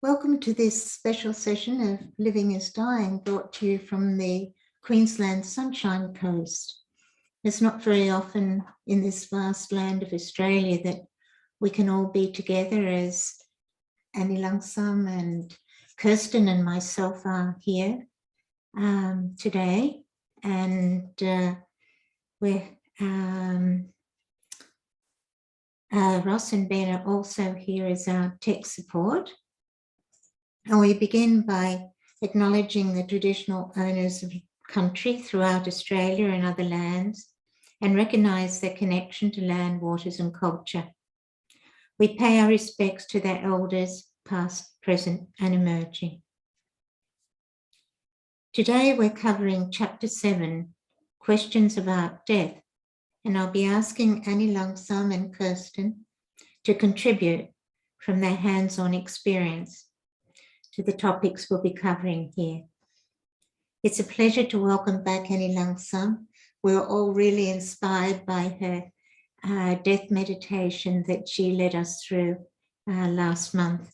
Welcome to this special session of Living is Dying, brought to you from the Queensland Sunshine Coast. It's not very often in this vast land of Australia that we can all be together, as Lhagsam and Kirsten and myself are here today. And we're Ross and Ben are also here as our tech support. And we begin by acknowledging the traditional owners of country throughout Australia and other lands, and recognise their connection to land, waters and culture. We pay our respects to their elders, past, present and emerging. Today we're covering Chapter 7, Questions about Death, and I'll be asking Lhagsam and Kirsten to contribute from their hands-on experience to the topics we'll be covering here. It's a pleasure to welcome back Lhagsam. We're all really inspired by her death meditation that she led us through last month.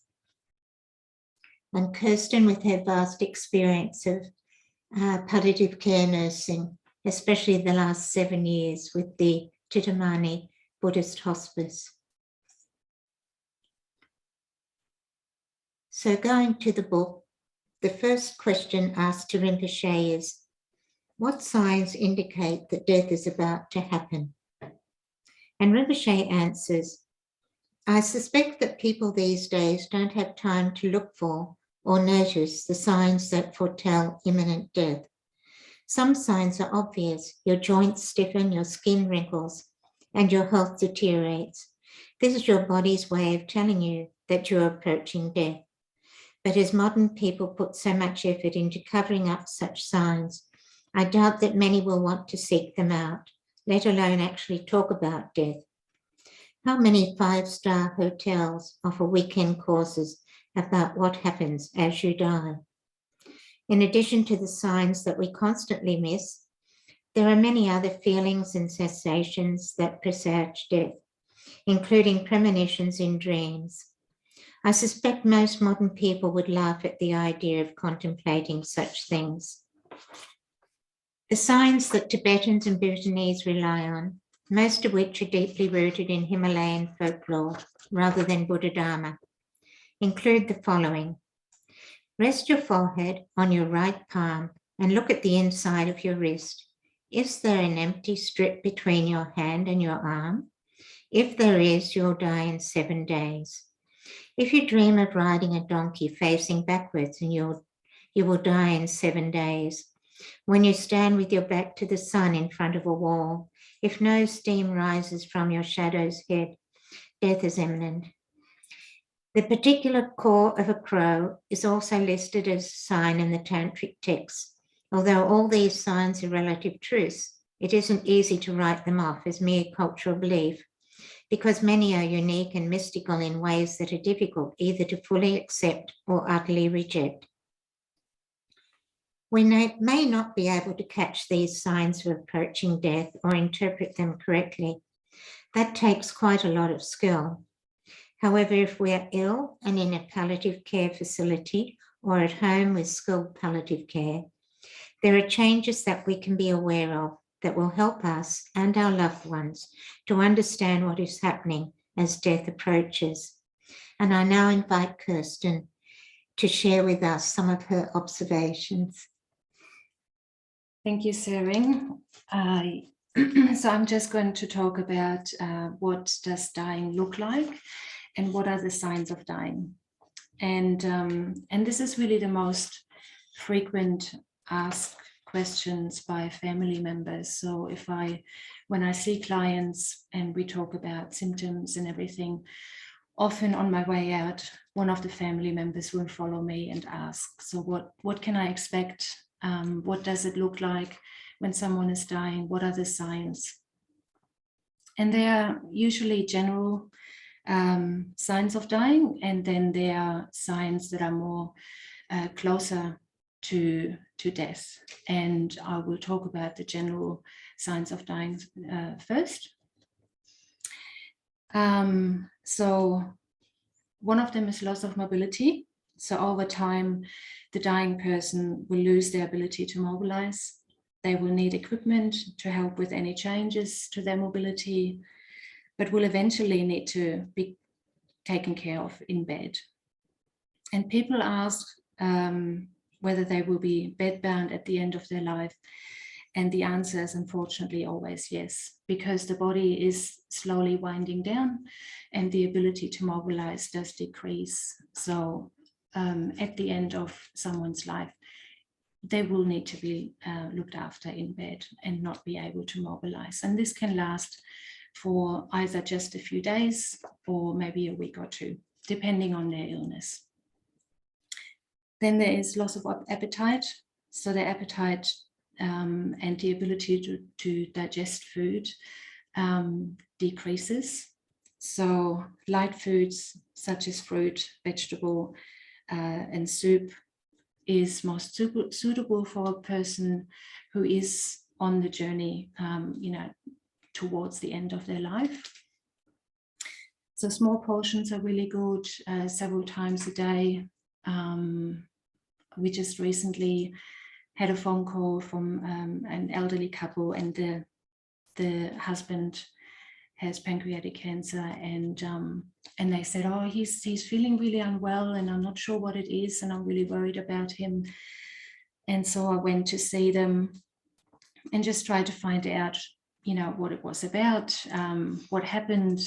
And Kirsten, with her vast experience of palliative care nursing, especially the last 7 years with the Chitamani Buddhist Hospice. So going to the book, the first question asked to Rinpoche is, what signs indicate that death is about to happen? And Rinpoche answers, I suspect that people these days don't have time to look for or notice the signs that foretell imminent death. Some signs are obvious. Your joints stiffen, your skin wrinkles, and your health deteriorates. This is your body's way of telling you that you're approaching death. But as modern people put so much effort into covering up such signs, I doubt that many will want to seek them out, let alone actually talk about death. How many 5-star hotels offer weekend courses about what happens as you die? In addition to the signs that we constantly miss, there are many other feelings and sensations that presage death, including premonitions in dreams. I suspect most modern people would laugh at the idea of contemplating such things. The signs that Tibetans and Bhutanese rely on, most of which are deeply rooted in Himalayan folklore rather than Buddha Dharma, include the following. Rest your forehead on your right palm and look at the inside of your wrist. Is there an empty strip between your hand and your arm? If there is, you'll die in 7 days. If you dream of riding a donkey facing backwards, and you will die in 7 days. When you stand with your back to the sun in front of a wall, if no steam rises from your shadow's head, death is imminent. The particular caw of a crow is also listed as a sign in the tantric texts. Although all these signs are relative truths, it isn't easy to write them off as mere cultural belief, because many are unique and mystical in ways that are difficult either to fully accept or utterly reject. We may not be able to catch these signs of approaching death or interpret them correctly. That takes quite a lot of skill. However, if we are ill and in a palliative care facility or at home with skilled palliative care, there are changes that we can be aware of that will help us and our loved ones to understand what is happening as death approaches. And I now invite Kirsten to share with us some of her observations. Thank you, Tsering. So I'm just going to talk about what does dying look like and what are the signs of dying. And this is really the most frequent asked questions by family members. So when I see clients and we talk about symptoms and everything, often on my way out, one of the family members will follow me and ask, so what can I expect? What does it look like when someone is dying? What are the signs? And they are usually general signs of dying, and then there are signs that are more closer to death. And I will talk about the general signs of dying first. So one of them is loss of mobility. So over time, the dying person will lose their ability to mobilize. They will need equipment to help with any changes to their mobility, but will eventually need to be taken care of in bed. And people ask whether they will be bedbound at the end of their life. And the answer is unfortunately always yes, because the body is slowly winding down and the ability to mobilize does decrease. So at the end of someone's life, they will need to be looked after in bed and not be able to mobilize. And this can last for either just a few days or maybe a week or two, depending on their illness. Then there is loss of appetite. So the appetite and the ability to digest food decreases. So light foods such as fruit, vegetable, and soup is most suitable for a person who is on the journey, towards the end of their life. So small portions are really good, several times a day. We just recently had a phone call from an elderly couple, and the husband has pancreatic cancer, and they said, oh, he's feeling really unwell, and I'm not sure what it is, and I'm really worried about him. And so I went to see them and just tried to find out, what it was about, what happened,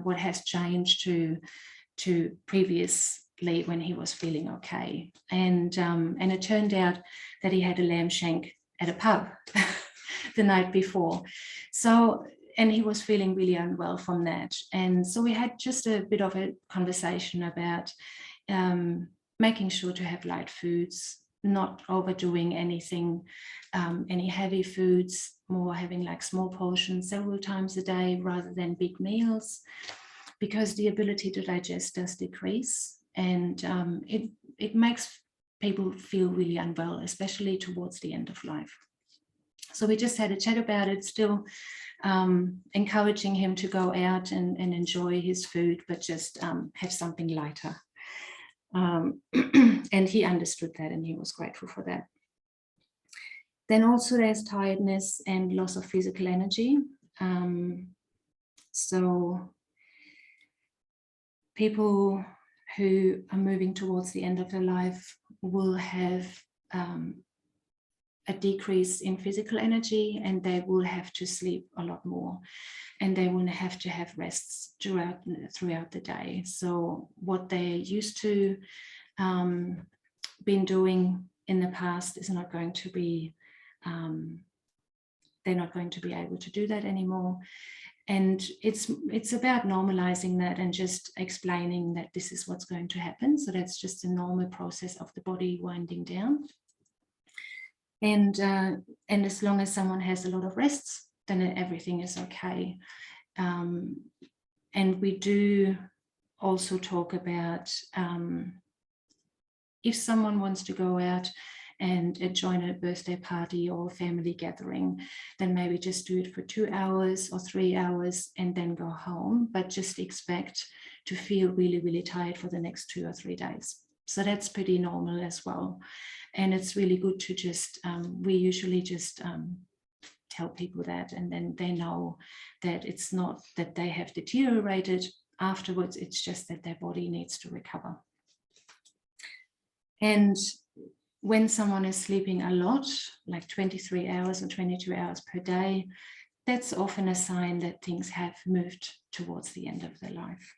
what has changed to previously when he was feeling okay. And it turned out that he had a lamb shank at a pub the night before. So, and he was feeling really unwell from that. And so we had just a bit of a conversation about making sure to have light foods, not overdoing anything, any heavy foods, more having like small portions several times a day rather than big meals, because the ability to digest does decrease, and it makes people feel really unwell, especially towards the end of life. So we just had a chat about it, still encouraging him to go out and enjoy his food, but just have something lighter. And he understood that, and he was grateful for that. Then also there's tiredness and loss of physical energy. So people who are moving towards the end of their life will have a decrease in physical energy, and they will have to sleep a lot more, and they will have to have rests throughout the day. So what they used to been doing in the past is not going to be, they're not going to be able to do that anymore. And it's about normalizing that and just explaining that this is what's going to happen. So that's just a normal process of the body winding down. And as long as someone has a lot of rests, then everything is okay. And we do also talk about if someone wants to go out and join a birthday party or a family gathering, then maybe just do it for 2 hours or 3 hours and then go home, but just expect to feel really, really tired for the next 2 or 3 days. So that's pretty normal as well. And it's really good to just, we usually just tell people that, and then they know that it's not that they have deteriorated afterwards, it's just that their body needs to recover. And when someone is sleeping a lot, like 23 hours or 22 hours per day, that's often a sign that things have moved towards the end of their life.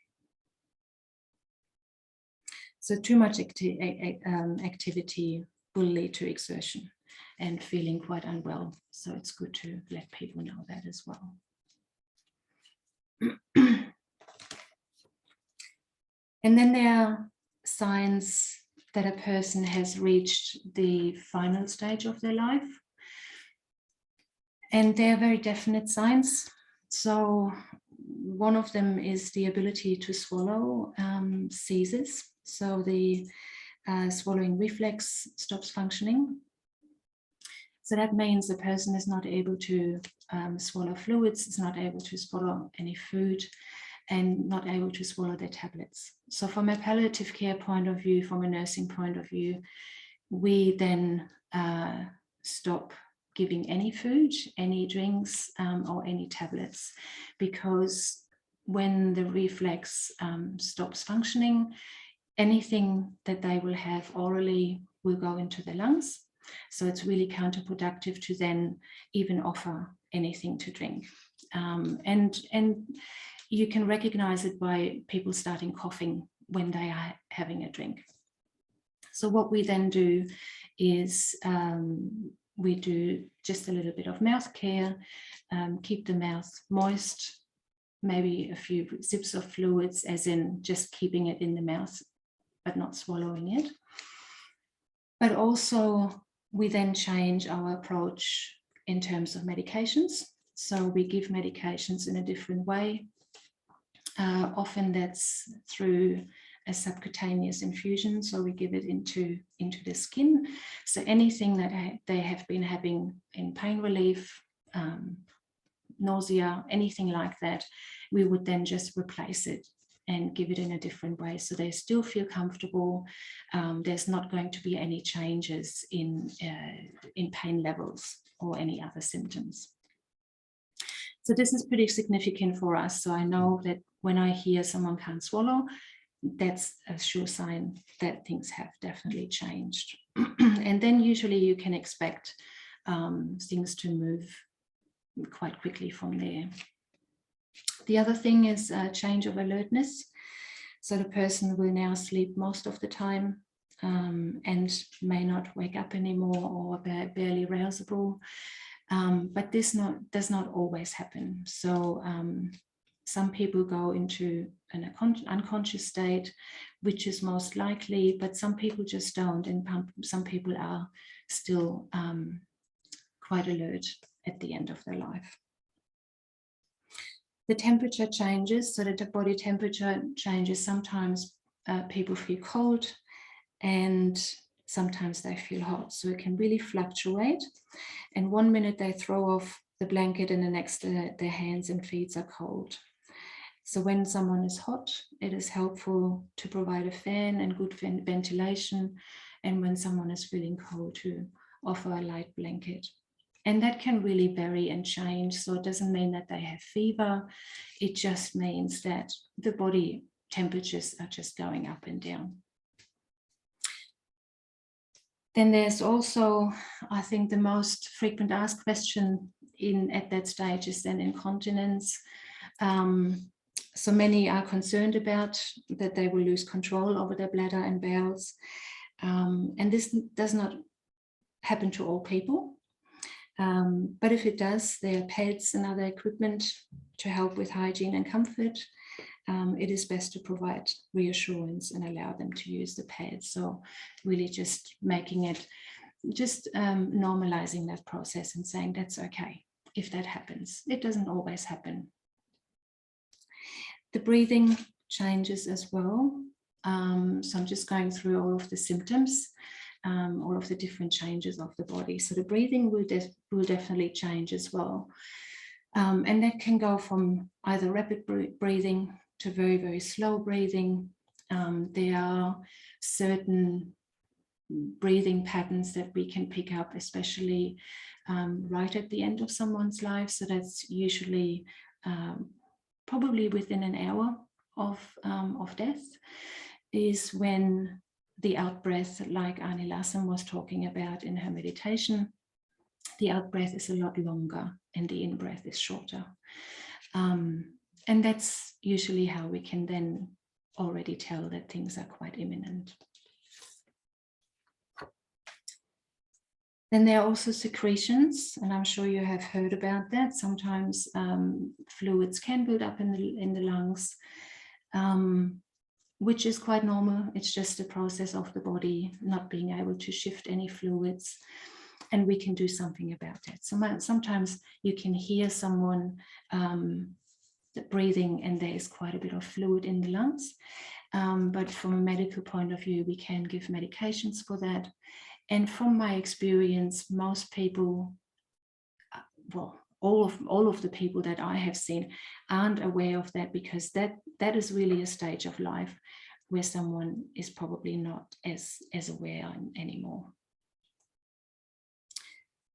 So too much activity will lead to exertion and feeling quite unwell. So it's good to let people know that as well. And then there are signs that a person has reached the final stage of their life. And they are very definite signs. So one of them is the ability to swallow ceases. So the swallowing reflex stops functioning. So that means the person is not able to swallow fluids, is not able to swallow any food, and not able to swallow their tablets. So from a palliative care point of view, from a nursing point of view, we then stop giving any food, any drinks, or any tablets, because when the reflex stops functioning, anything that they will have orally will go into the lungs. So it's really counterproductive to then even offer anything to drink. And you can recognize it by people starting coughing when they are having a drink. So what we then do is we do just a little bit of mouth care, keep the mouth moist, maybe a few sips of fluids, as in just keeping it in the mouth, but not swallowing it. But also we then change our approach in terms of medications. So we give medications in a different way. Often that's through a subcutaneous infusion, so we give it into the skin. So anything that they have been having in pain relief, nausea, anything like that, we would then just replace it and give it in a different way, so they still feel comfortable. There's not going to be any changes in pain levels or any other symptoms. So this is pretty significant for us. So I know that when I hear someone can't swallow, that's a sure sign that things have definitely changed. And then usually you can expect things to move quite quickly from there. The other thing is a change of alertness. So the person will now sleep most of the time and may not wake up anymore, or barely rousable. But this does not always happen. So some people go into an unconscious state, which is most likely, but some people just don't, and some people are still quite alert at the end of their life. The temperature changes, so that the body temperature changes. Sometimes people feel cold and sometimes they feel hot, so it can really fluctuate. And 1 minute they throw off the blanket and the next their hands and feet are cold. So when someone is hot, it is helpful to provide a fan and good ventilation. And when someone is feeling cold, to offer a light blanket. And that can really vary and change. So it doesn't mean that they have fever. It just means that the body temperatures are just going up and down. Then there's also, I think, the most frequent asked question at that stage is then incontinence. So many are concerned about that they will lose control over their bladder and bowels. And this does not happen to all people. But if it does, there are pads and other equipment to help with hygiene and comfort. It is best to provide reassurance and allow them to use the pads. So really just making it, normalizing that process and saying that's okay if that happens. It doesn't always happen. The breathing changes as well. So I'm just going through all of the symptoms, all of the different changes of the body. So the breathing will definitely change as well. And that can go from either rapid breathing to very, very slow breathing. There are certain breathing patterns that we can pick up, especially right at the end of someone's life. So that's usually probably within an hour of death, is when the out-breath, like Lhagsam was talking about in her meditation, the out-breath is a lot longer and the in-breath is shorter. And that's usually how we can then already tell that things are quite imminent. Then there are also secretions, and I'm sure you have heard about that. Sometimes fluids can build up in the lungs, which is quite normal. It's just a process of the body not being able to shift any fluids, and we can do something about that. So sometimes you can hear someone breathing and there is quite a bit of fluid in the lungs, but from a medical point of view, we can give medications for that. And from my experience, most people, well, all of the people that I have seen aren't aware of that, because that is really a stage of life where someone is probably not as aware anymore.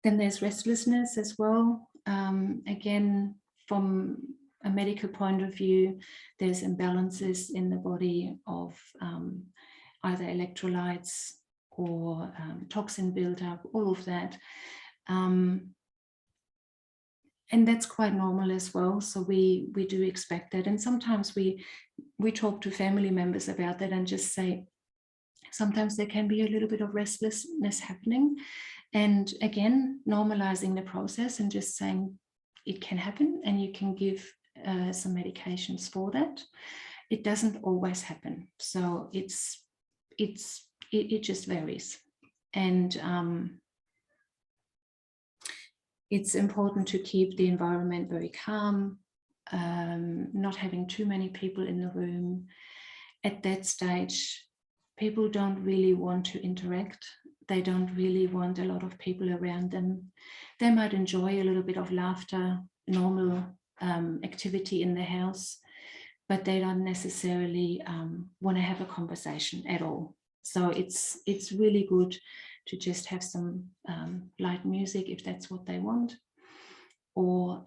Then there's restlessness as well. Again, from a medical point of view, there's imbalances in the body of either electrolytes or toxin buildup, all of that. And that's quite normal as well. So we do expect that. And sometimes we talk to family members about that and just say, sometimes there can be a little bit of restlessness happening. And again, normalizing the process and just saying it can happen, and you can give some medications for that. It doesn't always happen. So it just varies. And it's important to keep the environment very calm, not having too many people in the room. At that stage, people don't really want to interact. They don't really want a lot of people around them. They might enjoy a little bit of laughter, normal activity in the house, but they don't necessarily want to have a conversation at all. So it's really good to just have some light music if that's what they want, or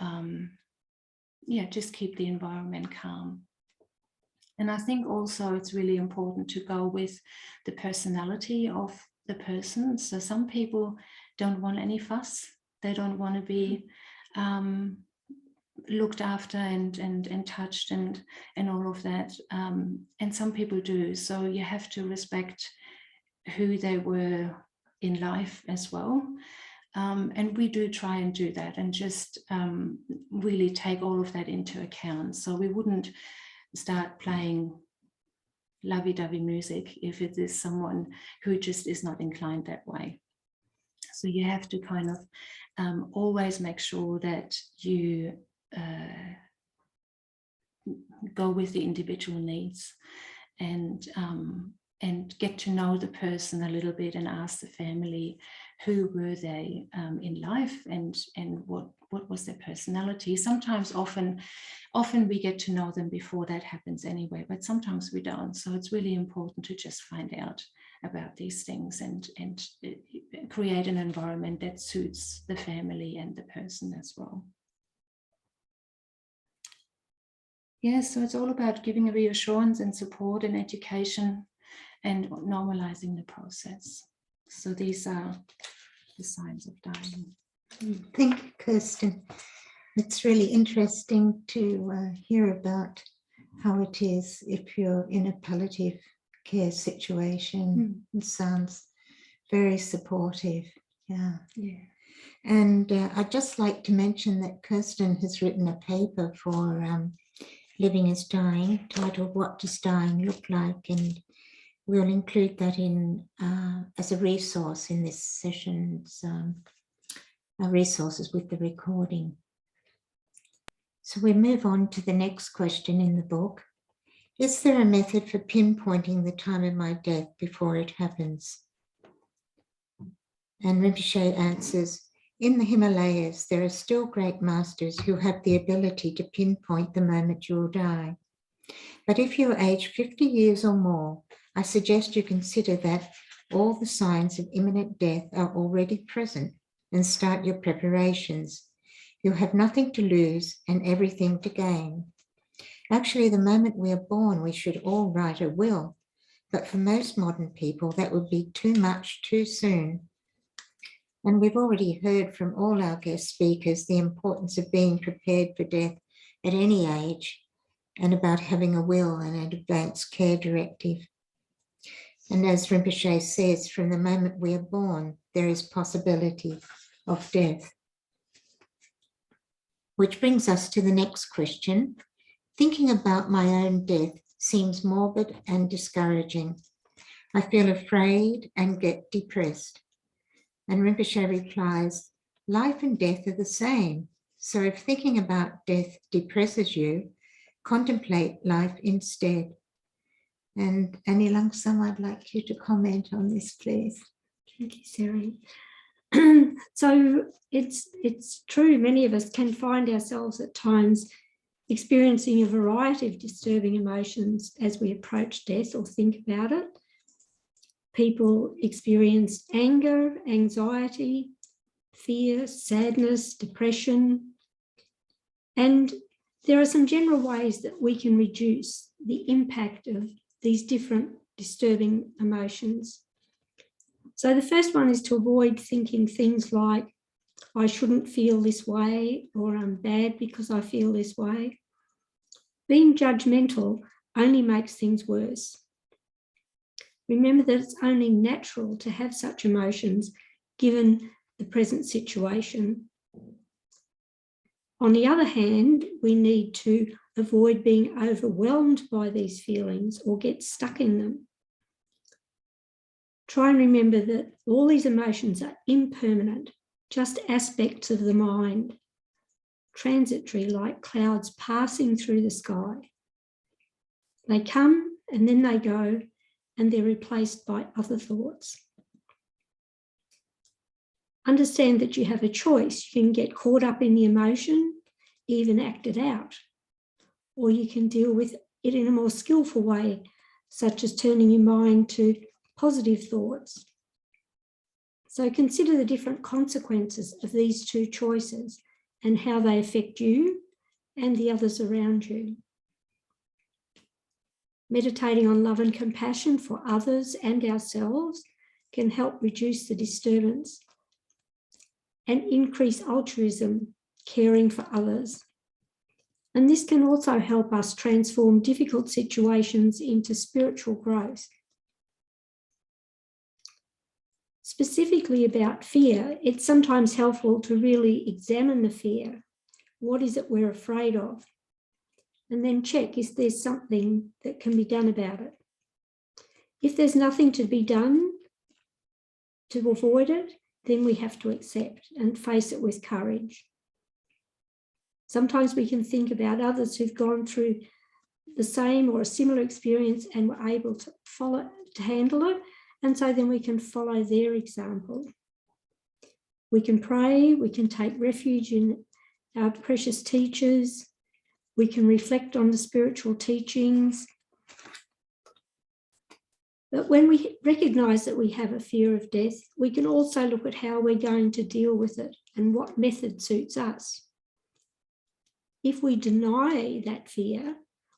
just keep the environment calm. And I think also it's really important to go with the personality of the person. So some people don't want any fuss. They don't want to be looked after and touched and all of that. And some people do. So you have to respect who they were in life as well. And we do try and do that and just really take all of that into account. So we wouldn't start playing lovey-dovey music if it is someone who just is not inclined that way. So you have to kind of always make sure that you go with the individual needs and get to know the person a little bit and ask the family, who were they in life and what was their personality. Sometimes often we get to know them before that happens anyway, but sometimes we don't. So it's really important to just find out about these things and create an environment that suits the family and the person as well. Yeah, so it's all about giving reassurance and support and education and normalizing the process. So these are the signs of dying. Thank you, Kirsten. It's really interesting to hear about how it is if you're in a palliative care situation. It sounds very supportive. Yeah. And I'd just like to mention that Kirsten has written a paper for Living is Dying, titled What Does Dying Look Like? And we'll include that in as a resource in this session's resources with the recording. So we move on to the next question in the book. Is there a method for pinpointing the time of my death before it happens? And Rinpoche answers, in the Himalayas, there are still great masters who have the ability to pinpoint the moment you will die. But if you are aged 50 years or more, I suggest you consider that all the signs of imminent death are already present and start your preparations. You have nothing to lose and everything to gain. Actually, the moment we are born, we should all write a will. But for most modern people, that would be too much too soon. And we've already heard from all our guest speakers the importance of being prepared for death at any age and about having a will and an advanced care directive. And as Rinpoche says, from the moment we are born, there is possibility of death. Which brings us to the next question. Thinking about my own death seems morbid and discouraging. I feel afraid and get depressed. And Rinpoche replies, life and death are the same. So if thinking about death depresses you, contemplate life instead. And Annie Lhagsam, I'd like you to comment on this, please. Thank you, Tsering. So it's true, many of us can find ourselves at times experiencing a variety of disturbing emotions as we approach death or think about it. People experience anger, anxiety, fear, sadness, depression, and there are some general ways that we can reduce the impact of these different disturbing emotions. So the first one is to avoid thinking things like, I shouldn't feel this way, or I'm bad because I feel this way. Being judgmental only makes things worse. Remember that it's only natural to have such emotions given the present situation. On the other hand, we need to avoid being overwhelmed by these feelings or get stuck in them. Try and remember that all these emotions are impermanent, just aspects of the mind, transitory like clouds passing through the sky. They come and then they go, and they're replaced by other thoughts. Understand that you have a choice. You can get caught up in the emotion, even act it out, or you can deal with it in a more skillful way, such as turning your mind to positive thoughts. So consider the different consequences of these two choices and how they affect you and the others around you. Meditating on love and compassion for others and ourselves can help reduce the disturbance and increase altruism, caring for others. And this can also help us transform difficult situations into spiritual growth. Specifically about fear, it's sometimes helpful to really examine the fear. What is it we're afraid of? And then check if there's something that can be done about it. If there's nothing to be done to avoid it, then we have to accept and face it with courage. Sometimes we can think about others who've gone through the same or a similar experience and were able to handle it. And so then we can follow their example. We can pray, we can take refuge in our precious teachers, we can reflect on the spiritual teachings. But when we recognise that we have a fear of death, we can also look at how we're going to deal with it and what method suits us. If we deny that fear,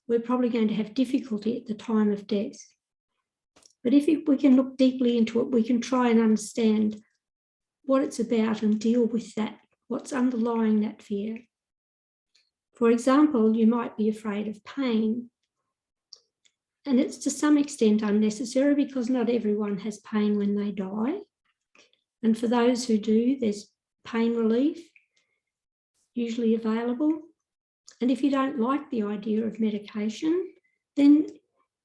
we're probably going to have difficulty at the time of death. But if we can look deeply into it, we can try and understand what it's about and deal with that, what's underlying that fear. For example, you might be afraid of pain. And it's to some extent unnecessary because not everyone has pain when they die. And for those who do, there's pain relief usually available. And if you don't like the idea of medication, then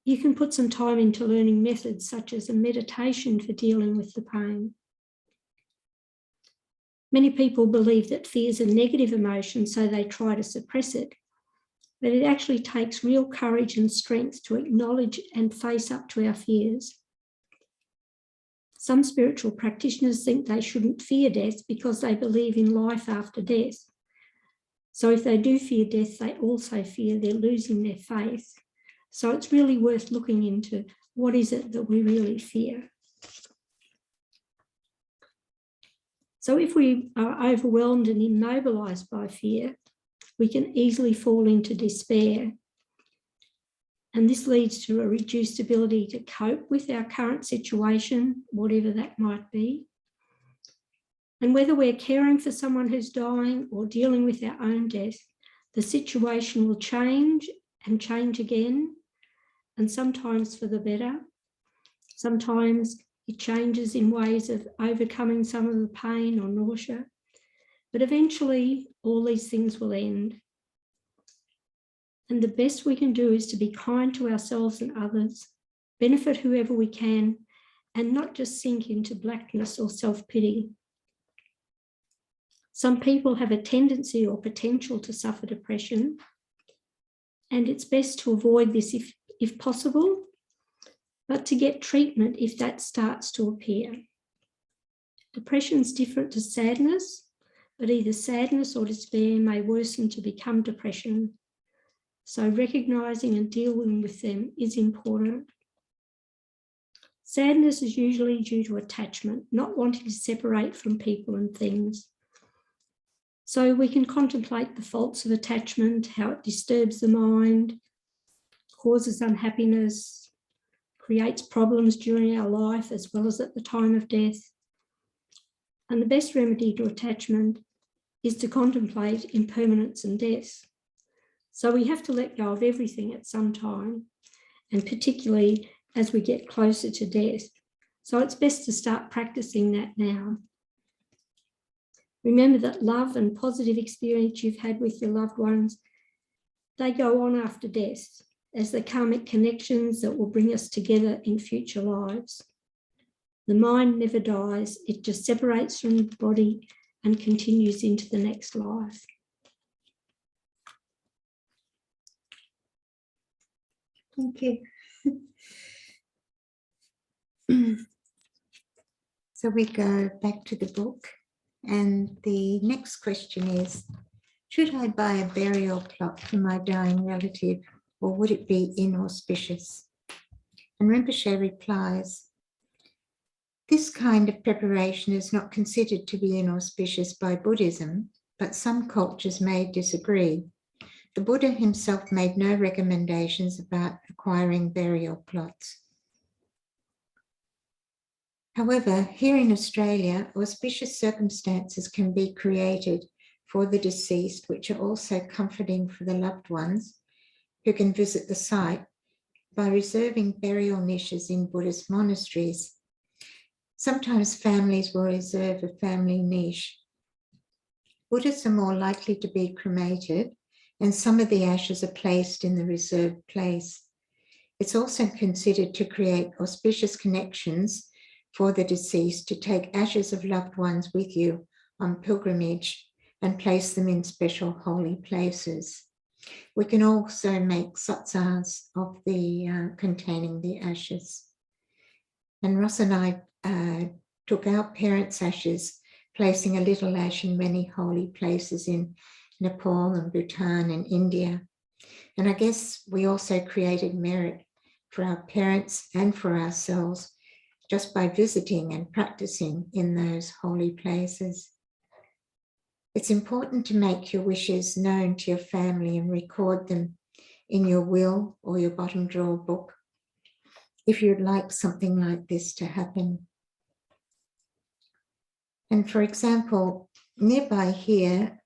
you can put some time into learning methods such as a meditation for dealing with the pain. Many people believe that fear is a negative emotion, so they try to suppress it. But it actually takes real courage and strength to acknowledge and face up to our fears. Some spiritual practitioners think they shouldn't fear death because they believe in life after death. So if they do fear death, they also fear they're losing their faith. So it's really worth looking into what is it that we really fear. So if we are overwhelmed and immobilised by fear, we can easily fall into despair. And this leads to a reduced ability to cope with our current situation, whatever that might be. And whether we're caring for someone who's dying or dealing with our own death, the situation will change and change again, and sometimes for the better. Sometimes it changes in ways of overcoming some of the pain or nausea. But eventually, all these things will end. And the best we can do is to be kind to ourselves and others, benefit whoever we can, and not just sink into blackness or self-pity. Some people have a tendency or potential to suffer depression, and it's best to avoid this if possible, but to get treatment if that starts to appear. Depression is different to sadness, but either sadness or despair may worsen to become depression. So recognising and dealing with them is important. Sadness is usually due to attachment, not wanting to separate from people and things. So we can contemplate the faults of attachment, how it disturbs the mind, causes unhappiness, creates problems during our life as well as at the time of death. And the best remedy to attachment is to contemplate impermanence and death. So we have to let go of everything at some time, and particularly as we get closer to death. So it's best to start practicing that now. Remember that love and positive experience you've had with your loved ones, they go on after death as the karmic connections that will bring us together in future lives. The mind never dies, it just separates from the body and continues into the next life. Thank you. So we go back to the book, and the next question is, should I buy a burial plot for my dying relative, or would it be inauspicious? And Rinpoche replies, this kind of preparation is not considered to be inauspicious by Buddhism, but some cultures may disagree. The Buddha himself made no recommendations about acquiring burial plots. However, here in Australia, auspicious circumstances can be created for the deceased, which are also comforting for the loved ones who can visit the site by reserving burial niches in Buddhist monasteries. Sometimes families will reserve a family niche. Buddhists are more likely to be cremated, and some of the ashes are placed in the reserved place. It's also considered to create auspicious connections for the deceased to take ashes of loved ones with you on pilgrimage and place them in special holy places. We can also make satsas of the containing the ashes. And Ross and I took our parents' ashes, placing a little ash in many holy places in Nepal and Bhutan and India. And I guess we also created merit for our parents and for ourselves just by visiting and practicing in those holy places. It's important to make your wishes known to your family and record them in your will or your bottom drawer book if you'd like something like this to happen. And for example, nearby here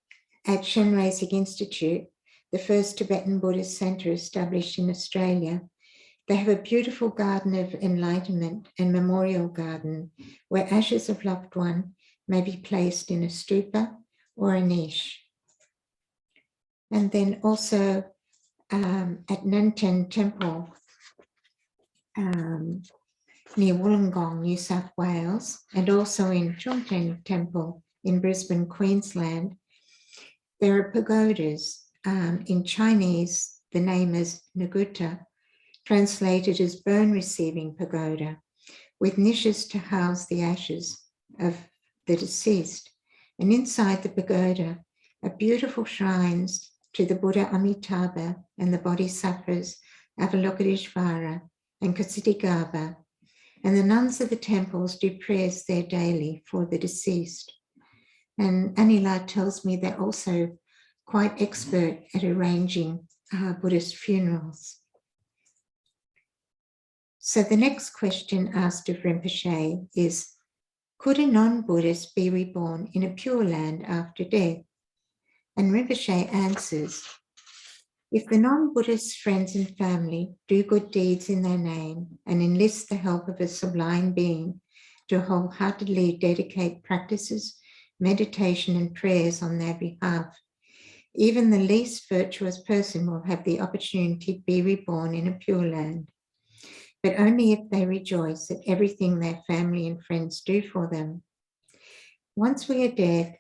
at Shenrezig Institute, the first Tibetan Buddhist centre established in Australia, they have a beautiful garden of enlightenment and memorial garden where ashes of loved one may be placed in a stupa or a niche. And then also at Nanten Temple, near Wollongong, New South Wales, and also in Chongten Temple in Brisbane, Queensland, there are pagodas. In Chinese, the name is Nagutta, translated as bone-receiving pagoda, with niches to house the ashes of the deceased. And inside the pagoda are beautiful shrines to the Buddha Amitabha and the Bodhisattvas Avalokiteshvara and Ksitigarbha. And the nuns of the temples do prayers there daily for the deceased. And Anila tells me they're also quite expert at arranging Buddhist funerals. So the next question asked of Rinpoche is, could a non-Buddhist be reborn in a Pure Land after death? And Rinpoche answers, if the non-Buddhist friends and family do good deeds in their name and enlist the help of a sublime being to wholeheartedly dedicate practices, meditation and prayers on their behalf, even the least virtuous person will have the opportunity to be reborn in a Pure Land, but only if they rejoice at everything their family and friends do for them. Once we are dead,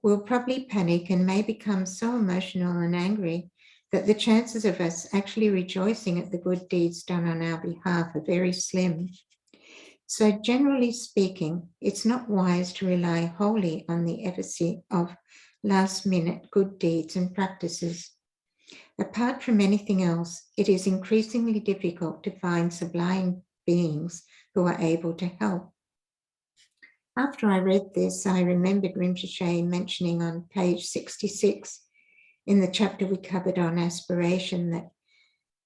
we'll probably panic and may become so emotional and angry that the chances of us actually rejoicing at the good deeds done on our behalf are very slim. So generally speaking, it's not wise to rely wholly on the efficacy of last-minute good deeds and practices. Apart from anything else, it is increasingly difficult to find sublime beings who are able to help. After I read this, I remembered Rinpoche mentioning on page 66 in the chapter we covered on aspiration that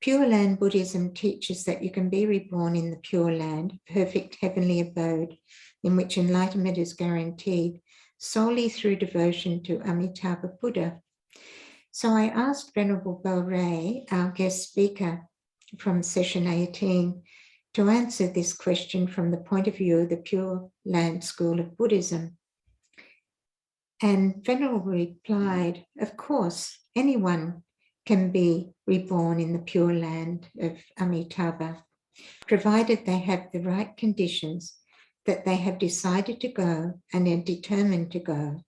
Pure Land Buddhism teaches that you can be reborn in the Pure Land, perfect heavenly abode, in which enlightenment is guaranteed solely through devotion to Amitabha Buddha. So I asked Venerable Bel-Ray, our guest speaker from session 18, to answer this question from the point of view of the Pure Land School of Buddhism. And Venerable replied, of course, anyone can be reborn in the Pure Land of Amitabha, provided they have the right conditions, that they have decided to go and are determined to go.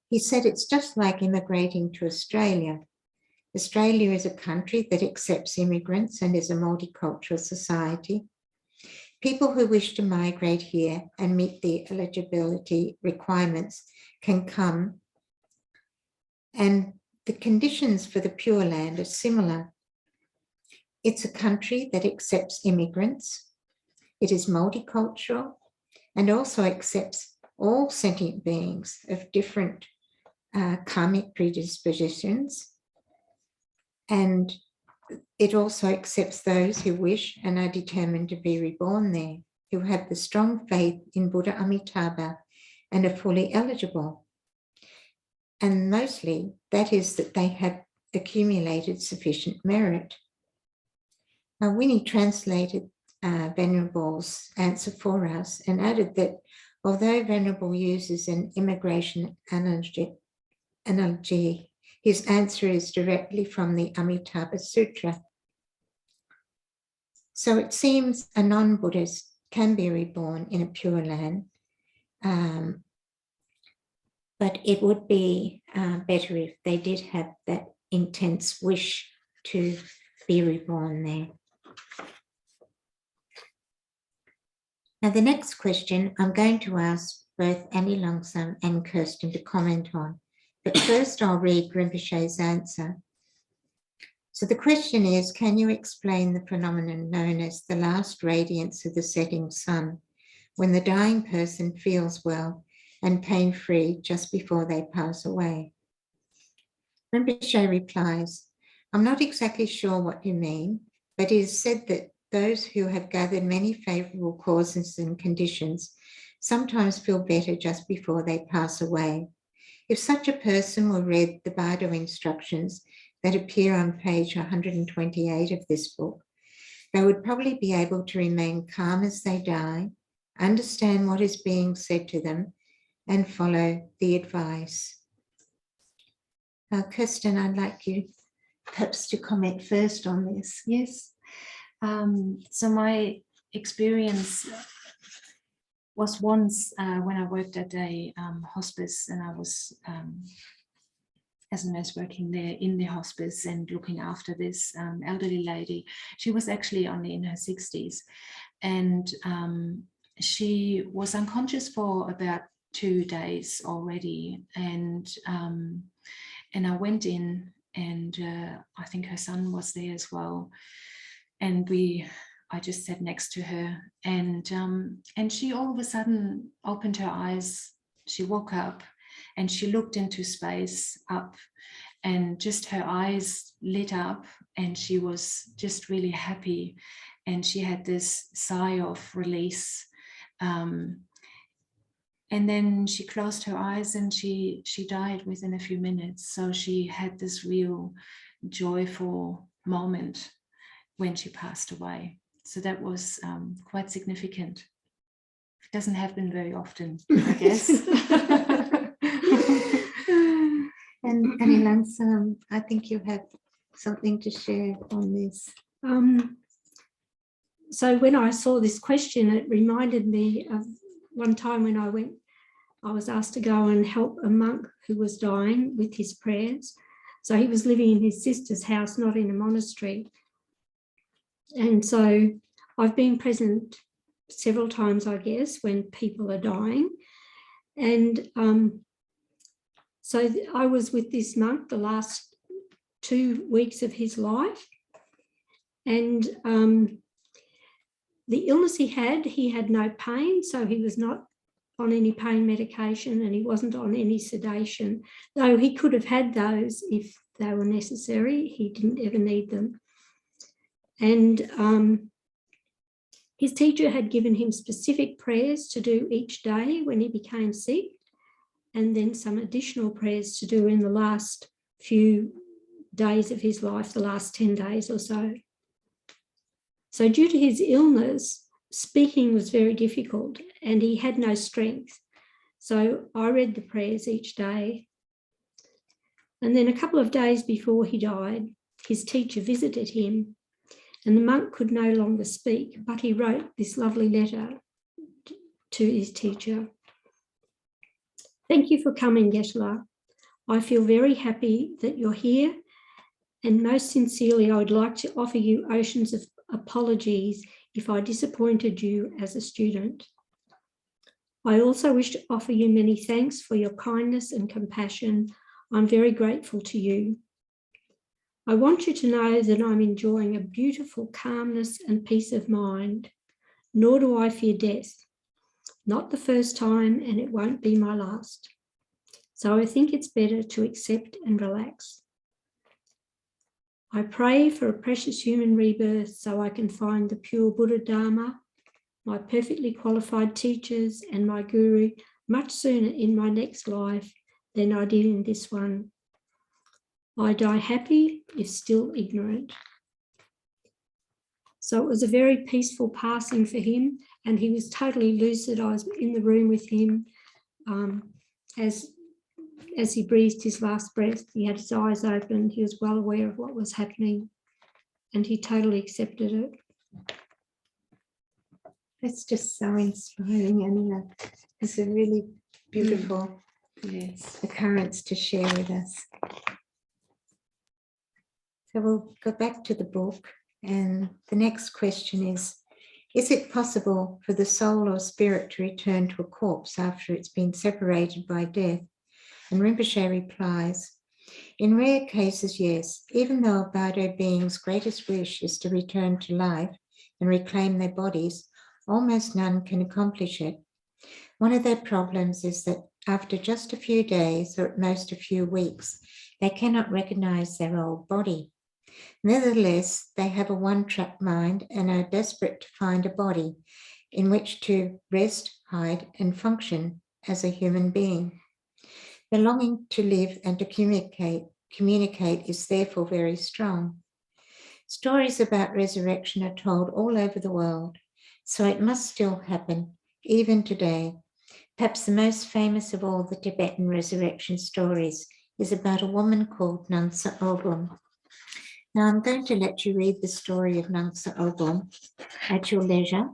He said it's just like immigrating to Australia. Australia is a country that accepts immigrants and is a multicultural society. People who wish to migrate here and meet the eligibility requirements can come, and the conditions for the Pure Land are similar. It's a country that accepts immigrants. It is multicultural and also accepts all sentient beings of different karmic predispositions. And it also accepts those who wish and are determined to be reborn there, who have the strong faith in Buddha Amitabha and are fully eligible. And mostly that is that they have accumulated sufficient merit. Now, Winnie translated Venerable's answer for us and added that although Venerable uses an immigration analogy, his answer is directly from the Amitabha Sutra. So it seems a non-Buddhist can be reborn in a Pure Land, but it would be better if they did have that intense wish to be reborn there. Now, the next question I'm going to ask both Annie Lhagsam and Kirsten to comment on. But first, I'll read Rinpoche's answer. So the question is, can you explain the phenomenon known as the last radiance of the setting sun, when the dying person feels well and pain-free just before they pass away? Rinpoche replies, I'm not exactly sure what you mean, but it is said that those who have gathered many favorable causes and conditions sometimes feel better just before they pass away. If such a person will read the Bardo instructions that appear on page 128 of this book, they would probably be able to remain calm as they die, understand what is being said to them, and follow the advice. Kirsten, I'd like you perhaps to comment first on this. Yes. So my experience was once when I worked at a hospice, and I was as a nurse working there in the hospice and looking after this elderly lady. She was actually only in her 60s, and she was unconscious for about 2 days already. And I went in, and I think her son was there as well. And I just sat next to her, and she all of a sudden opened her eyes. She woke up and she looked into space up, and just her eyes lit up, and she was just really happy. And she had this sigh of release. And then she closed her eyes, and she died within a few minutes. So she had this real joyful moment when she passed away. So that was quite significant. It doesn't happen very often, I guess. And Annie Lhagsam, I think you have something to share on this. So when I saw this question, it reminded me of one time when I was asked to go and help a monk who was dying with his prayers. So he was living in his sister's house, not in a monastery. And so I've been present several times, I guess, when people are dying. And so I was with this monk the last 2 weeks of his life. And the illness he had no pain, so he was not on any pain medication and he wasn't on any sedation, though he could have had those if they were necessary. He didn't ever need them. And his teacher had given him specific prayers to do each day when he became sick, and then some additional prayers to do in the last few days of his life, the last 10 days or so. So due to his illness, speaking was very difficult and he had no strength. So I read the prayers each day. And then a couple of days before he died, his teacher visited him, and the monk could no longer speak, but he wrote this lovely letter to his teacher. Thank you for coming, Geshe-la. I feel very happy that you're here, and most sincerely, I would like to offer you oceans of apologies if I disappointed you as a student. I also wish to offer you many thanks for your kindness and compassion. I'm very grateful to you. I want you to know that I'm enjoying a beautiful calmness and peace of mind, nor do I fear death. Not the first time, and it won't be my last. So I think it's better to accept and relax. I pray for a precious human rebirth so I can find the pure Buddha Dharma, my perfectly qualified teachers and my guru much sooner in my next life than I did in this one. I die happy if still ignorant. So it was a very peaceful passing for him, and he was totally lucid. I was in the room with him as he breathed his last breath. He had his eyes open. He was well aware of what was happening, and he totally accepted it. That's just so inspiring, Anila. It's a really beautiful occurrence to share with us. So we'll go back to the book, and the next question is it possible for the soul or spirit to return to a corpse after it's been separated by death? And Rinpoche replies, in rare cases, yes, even though a Bardo being's greatest wish is to return to life and reclaim their bodies, almost none can accomplish it. One of their problems is that after just a few days, or at most a few weeks, they cannot recognize their old body. Nevertheless, they have a one-track mind and are desperate to find a body in which to rest, hide, and function as a human being. The longing to live and to communicate is therefore very strong. Stories about resurrection are told all over the world, so it must still happen, even today. Perhaps the most famous of all the Tibetan resurrection stories is about a woman called Nangsa Ogum. Now I'm going to let you read the story of Nangsa Ogum at your leisure,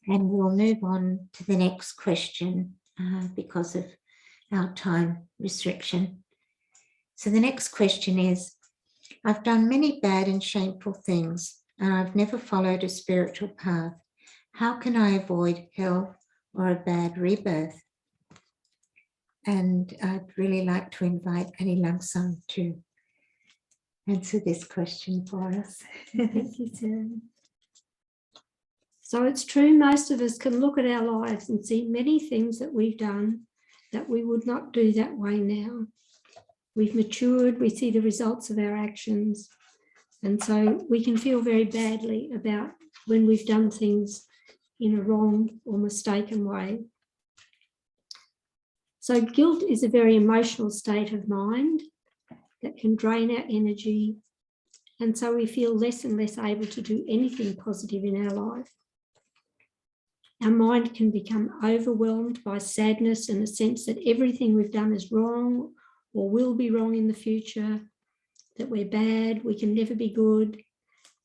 and we'll move on to the next question because of our time restriction. So the next question is, I've done many bad and shameful things, and I've never followed a spiritual path. How can I avoid hell or a bad rebirth? And I'd really like to invite Annie Lhagsam to answer this question for us. Thank you, Tsering. So it's true, most of us can look at our lives and see many things that we've done that we would not do that way now. We've matured, we see the results of our actions, and so we can feel very badly about when we've done things in a wrong or mistaken way. So guilt is a very emotional state of mind that can drain our energy, and so we feel less and less able to do anything positive in our life. Our mind can become overwhelmed by sadness and a sense that everything we've done is wrong or will be wrong in the future, that we're bad, we can never be good.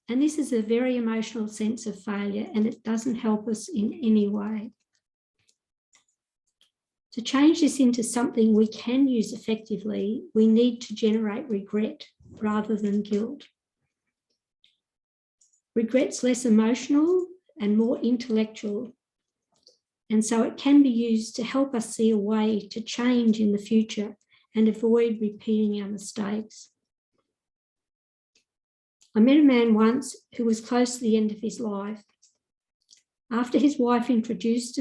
And this is a very emotional sense of failure, and it doesn't help us in any way. To change this into something we can use effectively, we need to generate regret rather than guilt. Regret's less emotional and more intellectual. And so it can be used to help us see a way to change in the future and avoid repeating our mistakes. I met a man once who was close to the end of his life. After his wife introduced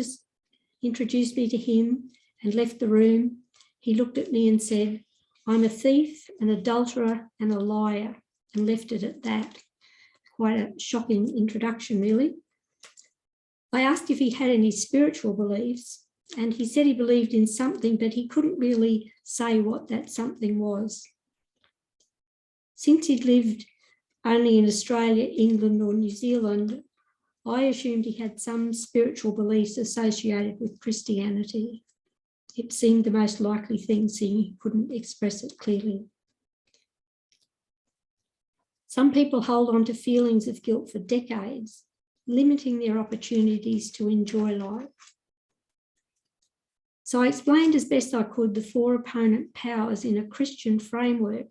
me to him and left the room, he looked at me and said, "I'm a thief, an adulterer, and a liar," and left it at that. Quite a shocking introduction, really. I asked if he had any spiritual beliefs, and he said he believed in something, but he couldn't really say what that something was. Since he'd lived only in Australia, England, or New Zealand, I assumed he had some spiritual beliefs associated with Christianity. It seemed the most likely thing, seeing he couldn't express it clearly. Some people hold on to feelings of guilt for decades, limiting their opportunities to enjoy life. So I explained as best I could the 4 opponent powers in a Christian framework,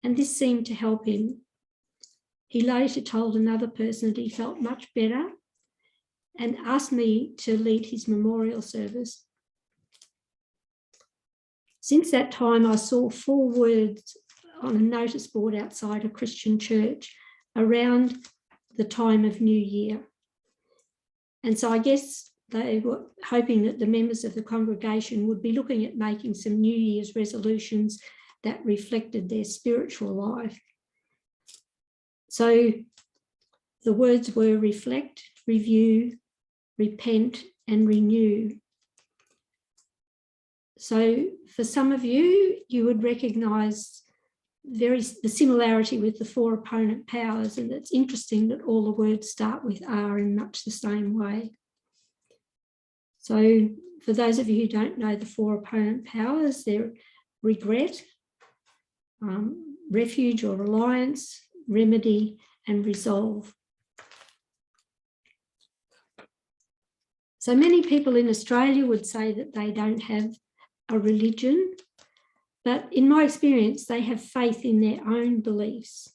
and this seemed to help him. He later told another person that he felt much better and asked me to lead his memorial service. Since that time, I saw 4 words on a notice board outside a Christian church around the time of New Year. And so I guess they were hoping that the members of the congregation would be looking at making some New Year's resolutions that reflected their spiritual life. So the words were reflect, review, repent, and renew. So for some of you, you would recognise the similarity with the 4 opponent powers, and it's interesting that all the words start with R in much the same way. So for those of you who don't know the 4 opponent powers, they're regret, refuge or reliance, remedy, and resolve. So many people in Australia would say that they don't have a religion, but in my experience, they have faith in their own beliefs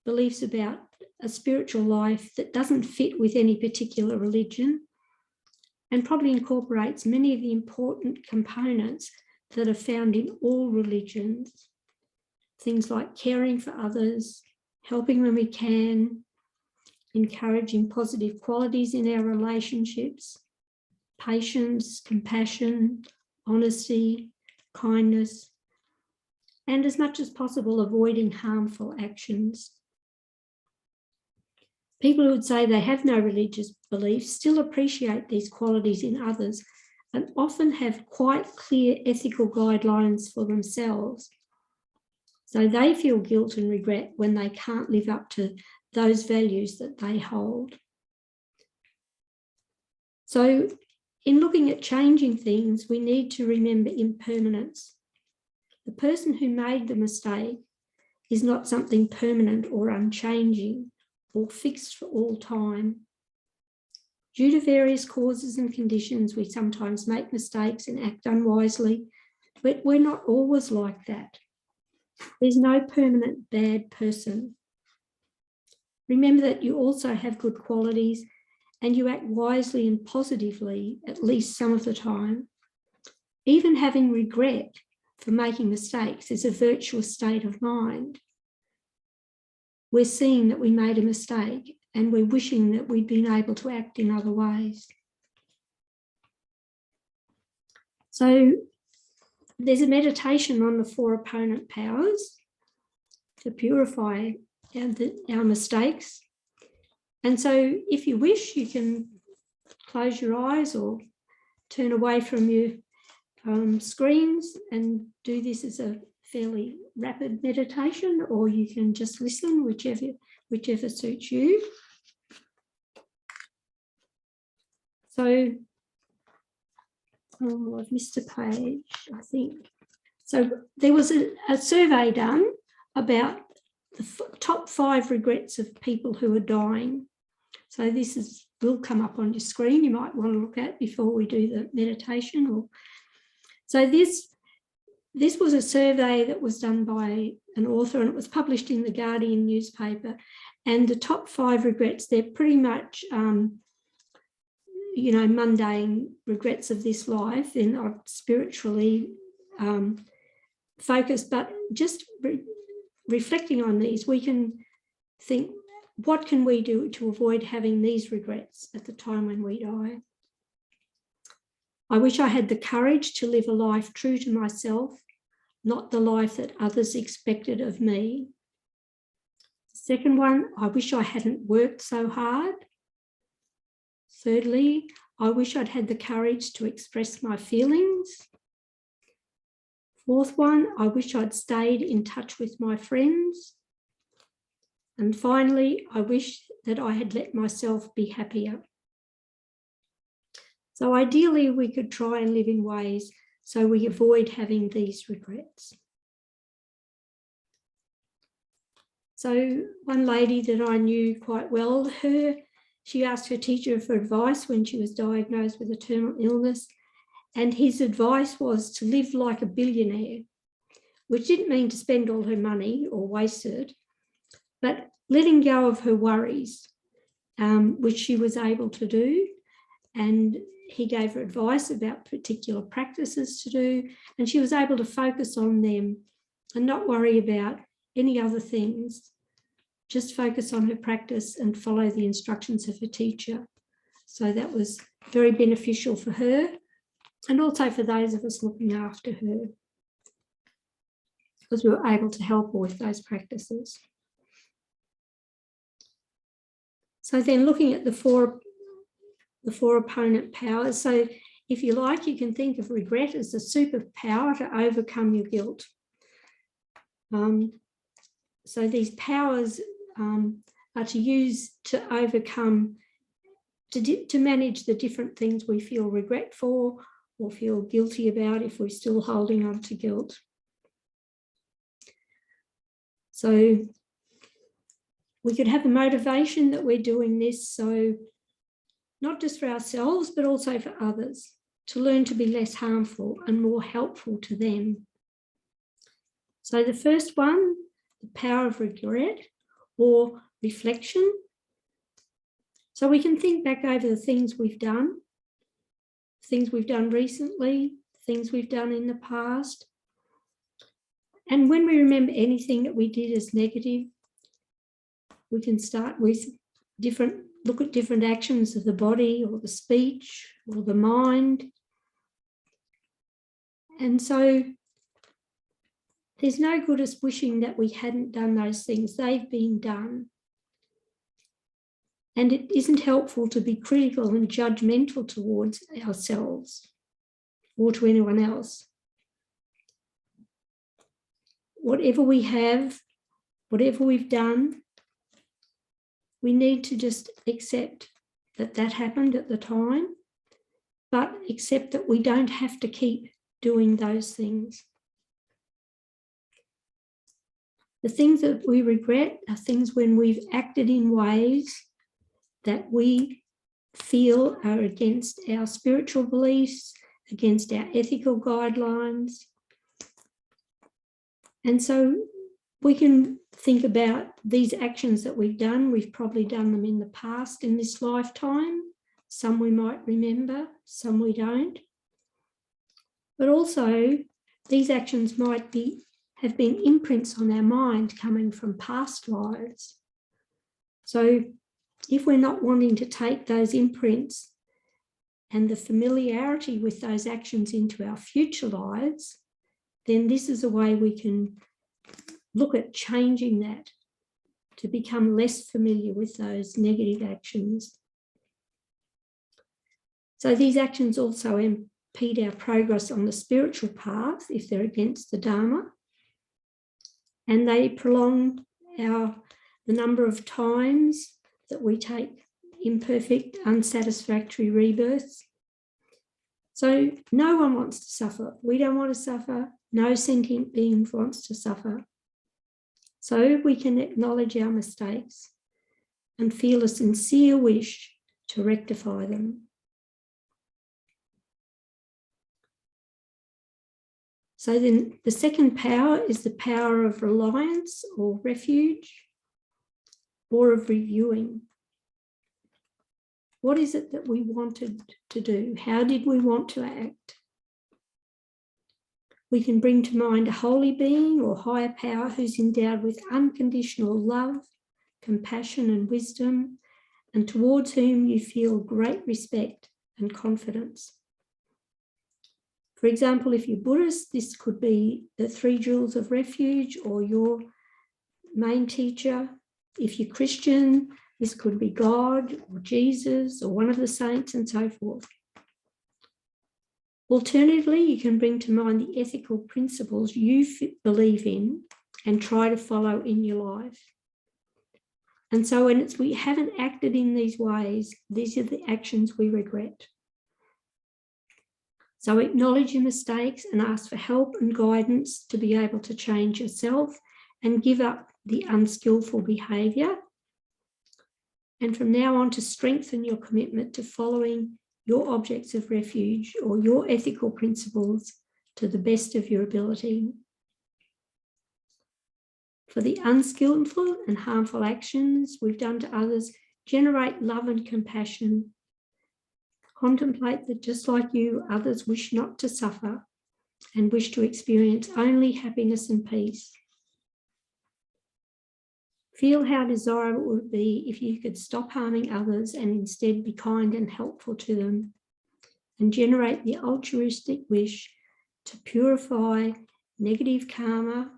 about a spiritual life that doesn't fit with any particular religion and probably incorporates many of the important components that are found in all religions. Things like caring for others, helping when we can, encouraging positive qualities in our relationships, patience, compassion, honesty, kindness, and as much as possible, avoiding harmful actions. People who would say they have no religious beliefs still appreciate these qualities in others and often have quite clear ethical guidelines for themselves. So they feel guilt and regret when they can't live up to those values that they hold. So in looking at changing things, we need to remember impermanence. The person who made the mistake is not something permanent or unchanging or fixed for all time. Due to various causes and conditions, we sometimes make mistakes and act unwisely, but we're not always like that. There's no permanent bad person. Remember that you also have good qualities and you act wisely and positively at least some of the time. Even having regret for making mistakes is a virtuous state of mind. We're seeing that we made a mistake and we're wishing that we'd been able to act in other ways. So there's a meditation on the 4 opponent powers to purify our mistakes. And so if you wish, you can close your eyes or turn away from your screens and do this as a fairly rapid meditation, or you can just listen, whichever suits you. So, I've missed a page, I think. So there was a survey done about the top 5 regrets of people who are dying. So this will come up on your screen. You might want to look at before we do the meditation. So this was a survey that was done by an author and it was published in the Guardian newspaper. And the top 5 regrets, they're pretty much, mundane regrets of this life. They're not spiritually focused, but just reflecting on these, we can think, what can we do to avoid having these regrets at the time when we die? I wish I had the courage to live a life true to myself, not the life that others expected of me. Second one, I wish I hadn't worked so hard. Thirdly, I wish I'd had the courage to express my feelings. Fourth one, I wish I'd stayed in touch with my friends. And finally, I wish that I had let myself be happier. So ideally, we could try and live in ways so we avoid having these regrets. So one lady that I knew quite well, she asked her teacher for advice when she was diagnosed with a terminal illness, and his advice was to live like a billionaire, which didn't mean to spend all her money or waste it, but letting go of her worries, which she was able to do. And he gave her advice about particular practices to do, and she was able to focus on them and not worry about any other things, just focus on her practice and follow the instructions of her teacher. So that was very beneficial for her and also for those of us looking after her, because we were able to help her with those practices. So then looking at the four opponent powers. So if you like, you can think of regret as a superpower to overcome your guilt. So these powers are to use to overcome, to manage the different things we feel regret for or feel guilty about if we're still holding on to guilt. So we could have a motivation that we're doing this, so not just for ourselves, but also for others, to learn to be less harmful and more helpful to them. So the first one, the power of regret or reflection. So we can think back over the things we've done recently, things we've done in the past. And when we remember anything that we did as negative, we can start with look at different actions of the body or the speech or the mind. And so there's no good as wishing that we hadn't done those things. They've been done. And it isn't helpful to be critical and judgmental towards ourselves or to anyone else. Whatever we have, whatever we've done, we need to just accept that that happened at the time, but accept that we don't have to keep doing those things. The things that we regret are things when we've acted in ways that we feel are against our spiritual beliefs, against our ethical guidelines. And so we can think about these actions that we've done. We've probably done them in the past in this lifetime. Some we might remember, some we don't. But also these actions might have been imprints on our mind coming from past lives. So if we're not wanting to take those imprints and the familiarity with those actions into our future lives, then this is a way we can look at changing that to become less familiar with those negative actions. So these actions also impede our progress on the spiritual path if they're against the Dharma, and they prolong the number of times that we take imperfect, unsatisfactory rebirths. So no one wants to suffer. We don't want to suffer. No sentient being wants to suffer. So we can acknowledge our mistakes and feel a sincere wish to rectify them. So then the second power is the power of reliance or refuge. or of reviewing. What is it that we wanted to do? How did we want to act? We can bring to mind a holy being or higher power who's endowed with unconditional love, compassion and wisdom, and towards whom you feel great respect and confidence. For example, if you're Buddhist, this could be the 3 jewels of refuge or your main teacher. If you're Christian, this could be God or Jesus or one of the saints and so forth. Alternatively, you can bring to mind the ethical principles you believe in and try to follow in your life. And so when we haven't acted in these ways, these are the actions we regret. So acknowledge your mistakes and ask for help and guidance to be able to change yourself and give up the unskillful behaviour. And from now on, to strengthen your commitment to following your objects of refuge or your ethical principles to the best of your ability. For the unskillful and harmful actions we've done to others, generate love and compassion. Contemplate that just like you, others wish not to suffer and wish to experience only happiness and peace. Feel how desirable it would be if you could stop harming others and instead be kind and helpful to them, and generate the altruistic wish to purify negative karma,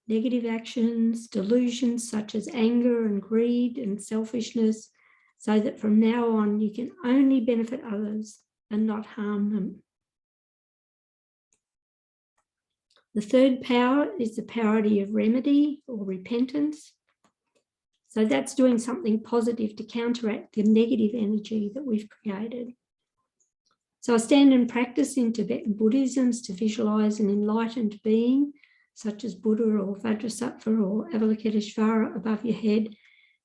negative actions, delusions such as anger and greed and selfishness, so that from now on you can only benefit others and not harm them. The third power is the power of remedy or repentance. So that's doing something positive to counteract the negative energy that we've created. So I stand and practice in Tibetan Buddhisms to visualize an enlightened being, such as Buddha or Vajrasattva or Avalokiteshvara above your head.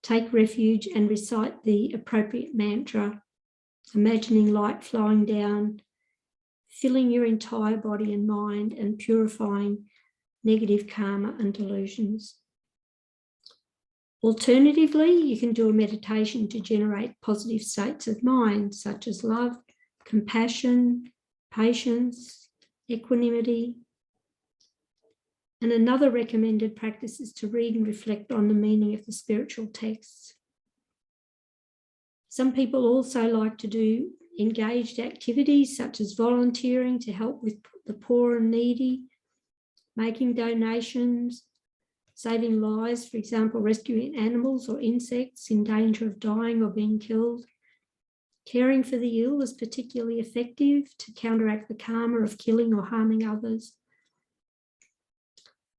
Take refuge and recite the appropriate mantra, imagining light flowing down, filling your entire body and mind and purifying negative karma and delusions. Alternatively, you can do a meditation to generate positive states of mind, such as love, compassion, patience, equanimity. And another recommended practice is to read and reflect on the meaning of the spiritual texts. Some people also like to do engaged activities such as volunteering to help with the poor and needy, making donations, saving lives, for example, rescuing animals or insects in danger of dying or being killed. Caring for the ill is particularly effective to counteract the karma of killing or harming others.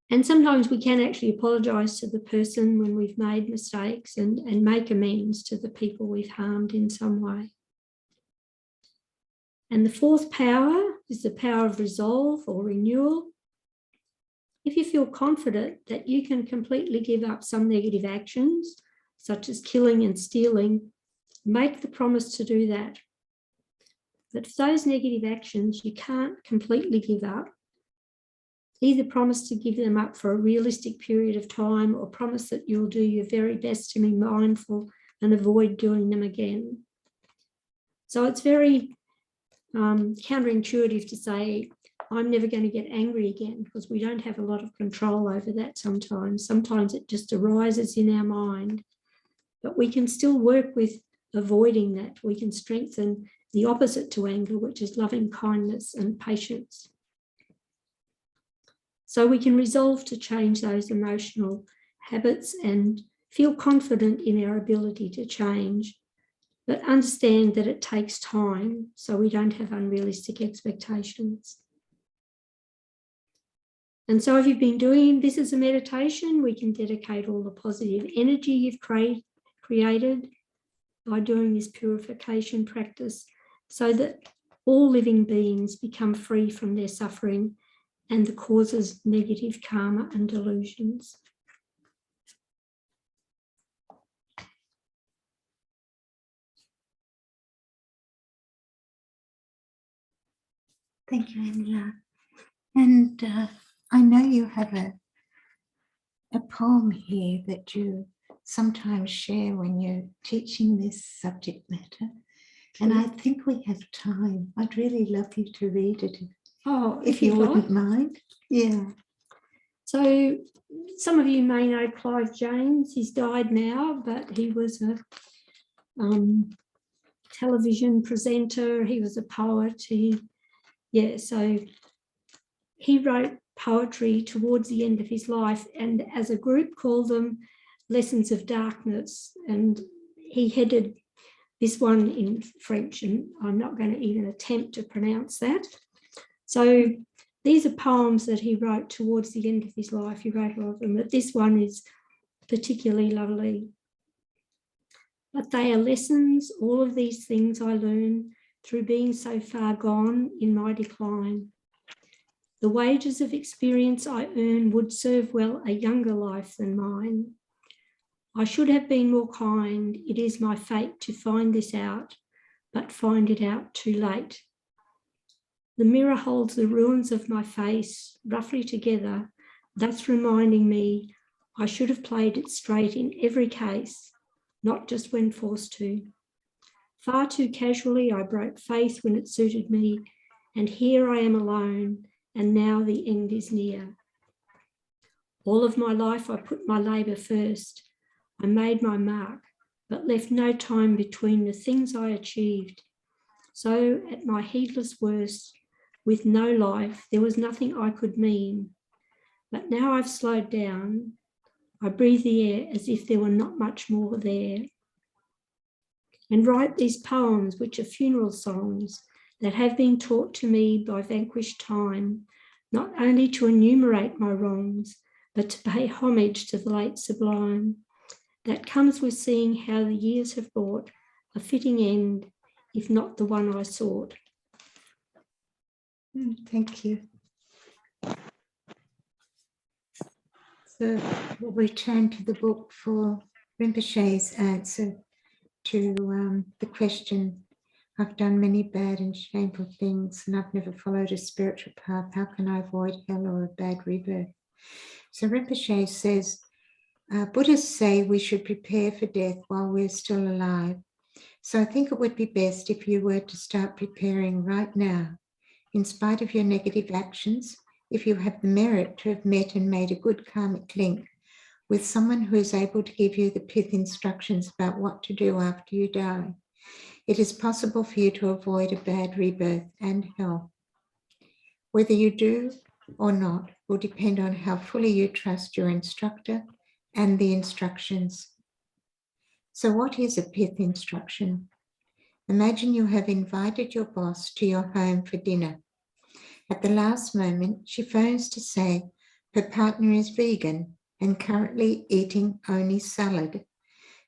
And sometimes we can actually apologise to the person when we've made mistakes and make amends to the people we've harmed in some way. And the fourth power is the power of resolve or renewal. If you feel confident that you can completely give up some negative actions, such as killing and stealing, make the promise to do that. But for those negative actions you can't completely give up, either promise to give them up for a realistic period of time or promise that you'll do your very best to be mindful and avoid doing them again. So it's very counterintuitive to say, I'm never going to get angry again, because we don't have a lot of control over that sometimes. Sometimes it just arises in our mind, but we can still work with avoiding that. We can strengthen the opposite to anger, which is loving kindness and patience. So we can resolve to change those emotional habits and feel confident in our ability to change, but understand that it takes time so we don't have unrealistic expectations. And so if you've been doing this as a meditation, we can dedicate all the positive energy you've created by doing this purification practice so that all living beings become free from their suffering and the causes negative karma and delusions. Thank you, Angela. And I know you have a poem here that you sometimes share when you're teaching this subject matter. And I think we have time. I'd really love you to read it if you wouldn't mind. Yeah. So some of you may know Clive James. He's died now, but he was a television presenter. He was a poet. So he wrote poetry towards the end of his life, and as a group called them Lessons of Darkness. And he headed this one in French, and I'm not going to even attempt to pronounce that. So these are poems that he wrote towards the end of his life. He wrote a lot of them, but this one is particularly lovely. But they are lessons, all of these things I learn through being so far gone in my decline. The wages of experience I earn would serve well a younger life than mine. I should have been more kind. It is my fate to find this out, but find it out too late. The mirror holds the ruins of my face roughly together, thus reminding me I should have played it straight in every case, not just when forced to. Far too casually I broke faith when it suited me, and here I am alone, and now the end is near. All of my life I put my labour first. I made my mark, but left no time between the things I achieved. So at my heedless worst, with no life, there was nothing I could mean. But now I've slowed down. I breathe the air as if there were not much more there. And write these poems, which are funeral songs, that have been taught to me by vanquished time, not only to enumerate my wrongs, but to pay homage to the late sublime. That comes with seeing how the years have brought a fitting end, if not the one I sought. Thank you. So we'll return to the book for Rinpoche's answer to the question, I've done many bad and shameful things and I've never followed a spiritual path. How can I avoid hell or a bad rebirth? So Rinpoche says, Buddhists say we should prepare for death while we're still alive. So I think it would be best if you were to start preparing right now, in spite of your negative actions, if you have the merit to have met and made a good karmic link with someone who is able to give you the pith instructions about what to do after you die. It is possible for you to avoid a bad rebirth and hell. Whether you do or not will depend on how fully you trust your instructor and the instructions. So what is a pith instruction? Imagine you have invited your boss to your home for dinner. At the last moment, she phones to say her partner is vegan and currently eating only salad.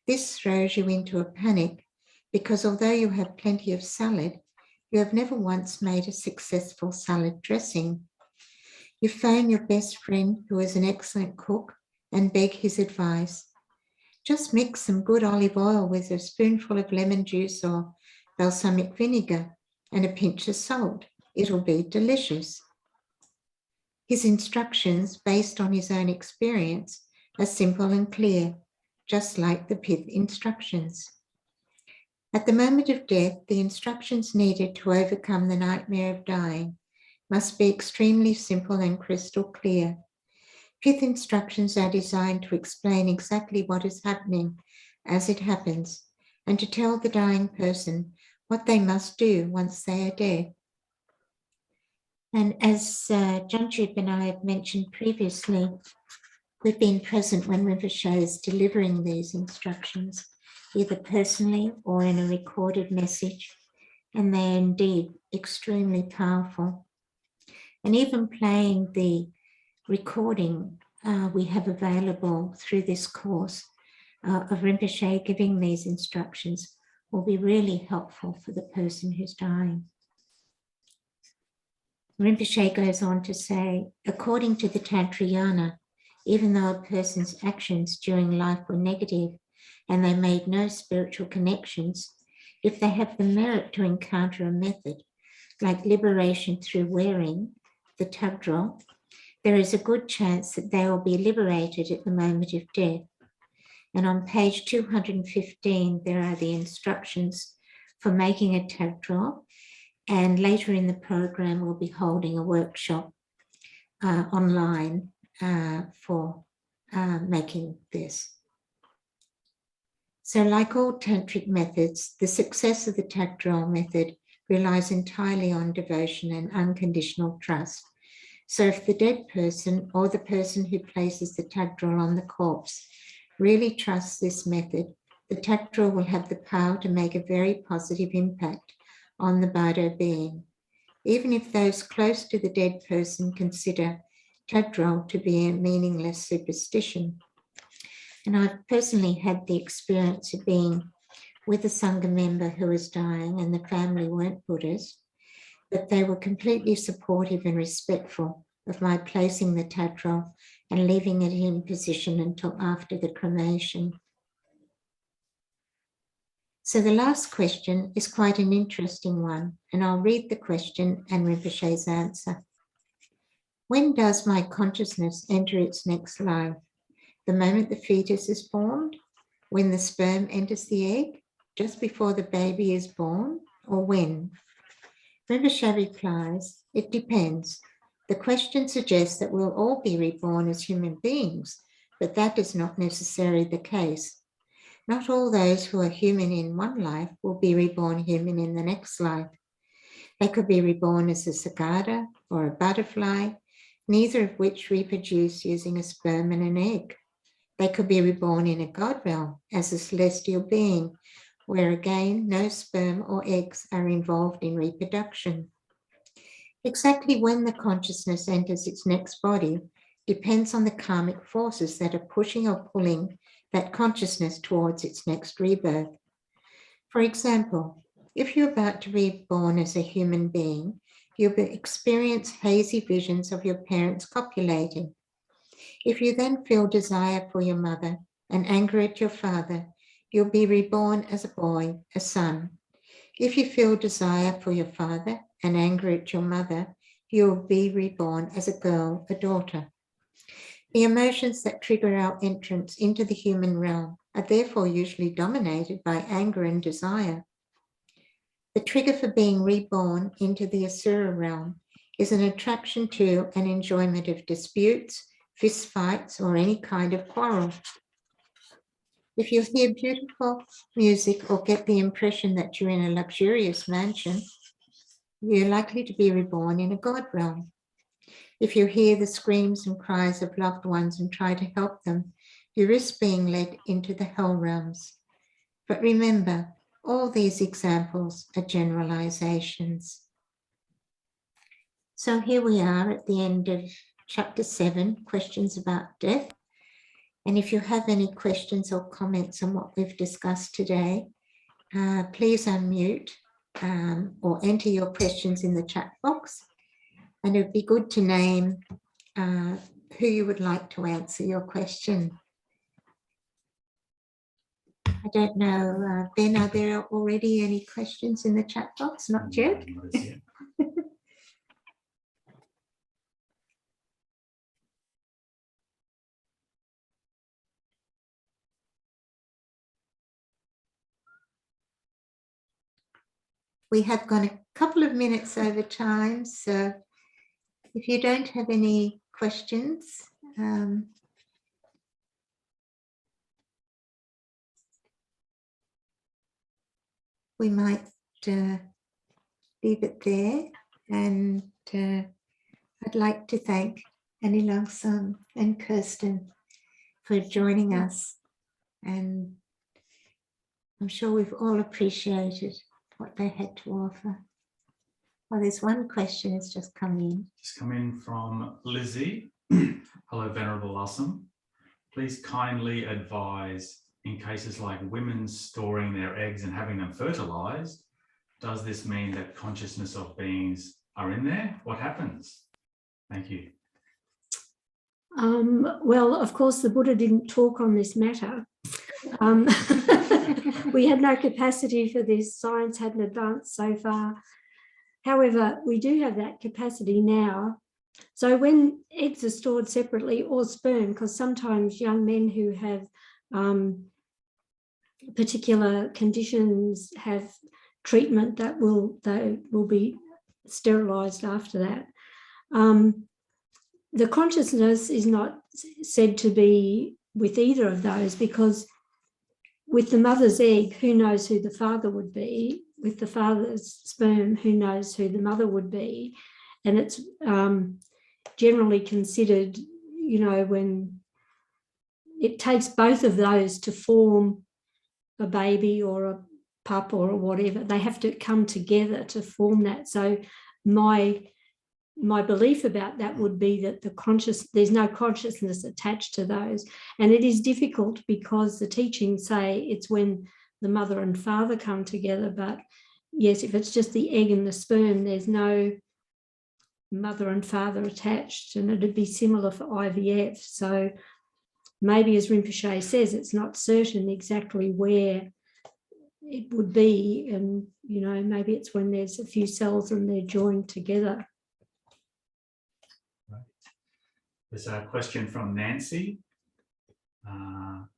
This throws you into a panic because although you have plenty of salad, you have never once made a successful salad dressing. You phone your best friend who is an excellent cook and beg his advice. Just mix some good olive oil with a spoonful of lemon juice or balsamic vinegar and a pinch of salt. It'll be delicious. His instructions, based on his own experience, are simple and clear, just like the pith instructions. At the moment of death, the instructions needed to overcome the nightmare of dying must be extremely simple and crystal clear. Pith instructions are designed to explain exactly what is happening as it happens and to tell the dying person what they must do once they are dead. And as Janjib and I have mentioned previously, we've been present when Rinpoche is delivering these instructions, either personally or in a recorded message, and they're indeed extremely powerful. And even playing the recording we have available through this course of Rinpoche giving these instructions will be really helpful for the person who's dying. Rinpoche goes on to say, according to the Tantrayana, even though a person's actions during life were negative and they made no spiritual connections, if they have the merit to encounter a method like liberation through wearing, the tugdrol, there is a good chance that they will be liberated at the moment of death. And on page 215, there are the instructions for making a tagdraw. And later in the program, we'll be holding a workshop online for making this. So like all tantric methods, the success of the tagdraw method relies entirely on devotion and unconditional trust. So if the dead person or the person who places the tagdraw on the corpse really trusts this method, the tagdraw will have the power to make a very positive impact on the bardo being, even if those close to the dead person consider tagdraw to be a meaningless superstition. And I've personally had the experience of being with a Sangha member who was dying, and the family weren't Buddhist, but they were completely supportive and respectful of my placing the tagdraw and leaving it in position until after the cremation. So the last question is quite an interesting one, and I'll read the question and Rinpoche's answer. When does my consciousness enter its next life? The moment the fetus is formed? When the sperm enters the egg? Just before the baby is born? Or when? Rinpoche replies, it depends. The question suggests that we'll all be reborn as human beings, but that is not necessarily the case. Not all those who are human in one life will be reborn human in the next life. They could be reborn as a cicada or a butterfly, neither of which reproduce using a sperm and an egg. They could be reborn in a God realm as a celestial being, where again, no sperm or eggs are involved in reproduction. Exactly when the consciousness enters its next body depends on the karmic forces that are pushing or pulling that consciousness towards its next rebirth. For example, if you're about to be born as a human being, you'll experience hazy visions of your parents copulating. If you then feel desire for your mother and anger at your father, you'll be reborn as a boy, a son. If you feel desire for your father and anger at your mother, you'll be reborn as a girl, a daughter. The emotions that trigger our entrance into the human realm are therefore usually dominated by anger and desire. The trigger for being reborn into the Asura realm is an attraction to and enjoyment of disputes, fist fights, or any kind of quarrel. If you hear beautiful music or get the impression that you're in a luxurious mansion, you're likely to be reborn in a God realm. If you hear the screams and cries of loved ones and try to help them, you risk being led into the hell realms. But remember, all these examples are generalizations. So here we are at the end of chapter 7, questions about death. And if you have any questions or comments on what we've discussed today, please unmute or enter your questions in the chat box. And it would be good to name who you would like to answer your question. I don't know, Ben, are there already any questions in the chat box? Not yet? We have gone a couple of minutes over time, so if you don't have any questions, we might leave it there. And I'd like to thank Lhagsam and Kirsten for joining us. And I'm sure we've all appreciated what they had to offer. Well, there's one question that's just come in. Just come in from Lizzie. Hello, Venerable Lhagsam. Please kindly advise, in cases like women storing their eggs and having them fertilized, does this mean that consciousness of beings are in there? What happens? Thank you. Well, of course, the Buddha didn't talk on this matter. We had no capacity for this. Science hadn't advanced so far. However, we do have that capacity now. So when eggs are stored separately, or sperm, because sometimes young men who have particular conditions have treatment that they will be sterilised after that. The consciousness is not said to be with either of those, because with the mother's egg, who knows who the father would be? With the father's sperm, who knows who the mother would be? And it's generally considered, you know, when it takes both of those to form a baby or a pup or whatever, they have to come together to form that. So my belief about that would be that there's no consciousness attached to those. And it is difficult because the teachings say it's when the mother and father come together. But yes, if it's just the egg and the sperm, there's no mother and father attached, and it'd be similar for IVF. So maybe, as Rinpoche says, it's not certain exactly where it would be. And, you know, maybe it's when there's a few cells and they're joined together. There's a question from Nancy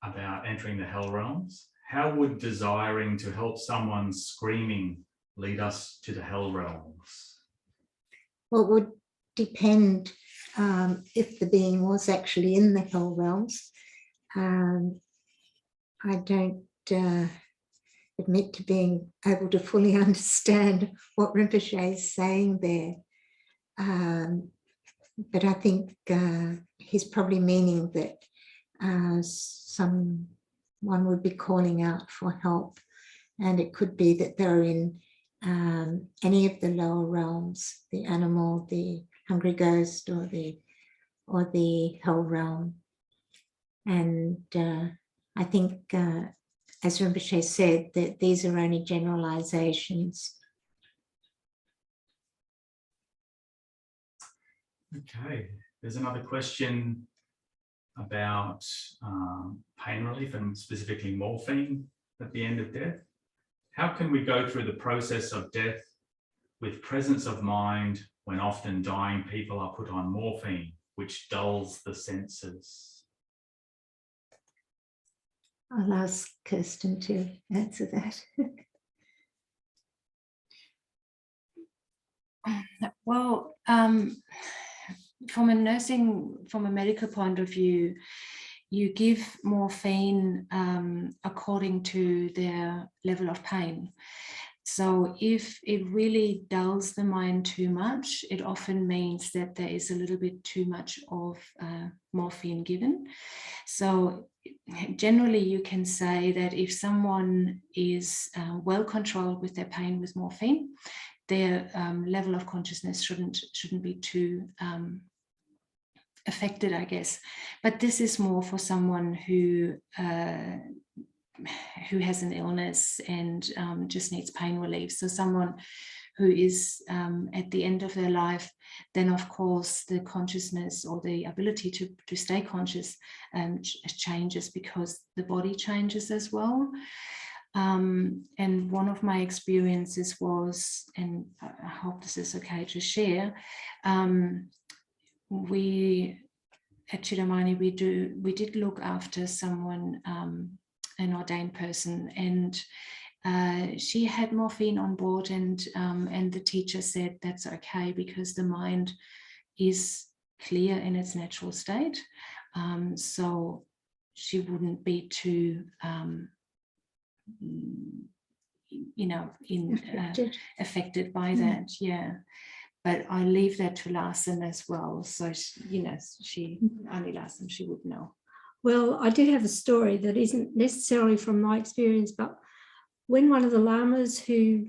about entering the hell realms. How would desiring to help someone screaming lead us to the hell realms? Well, it would depend if the being was actually in the hell realms. I don't admit to being able to fully understand what Rinpoche is saying there. But I think he's probably meaning that someone would be calling out for help, and it could be that they're in any of the lower realms, the animal, the hungry ghost, or the hell realm. And I think, as Rinpoche said, that these are only generalizations. Okay, there's another question about pain relief and specifically morphine at the end of death. How can we go through the process of death with presence of mind when often dying people are put on morphine, which dulls the senses? I'll ask Kirsten to answer that. Well, from a medical point of view, you give morphine according to their level of pain. So if it really dulls the mind too much, it often means that there is a little bit too much of morphine given. So generally you can say that if someone is well controlled with their pain with morphine, their level of consciousness shouldn't be too affected, I guess. But this is more for someone who has an illness and just needs pain relief. So someone who is at the end of their life, then of course the consciousness or the ability to stay conscious changes because the body changes as well. And one of my experiences was, and I hope this is okay to share, we at Chidamani, we did look after someone, an ordained person, and she had morphine on board, and the teacher said that's okay because the mind is clear in its natural state, so she wouldn't be too affected by that. Yeah, but I leave that to Lhagsam as well. So only Lhagsam, she would know. Well, I do have a story that isn't necessarily from my experience, but when one of the lamas who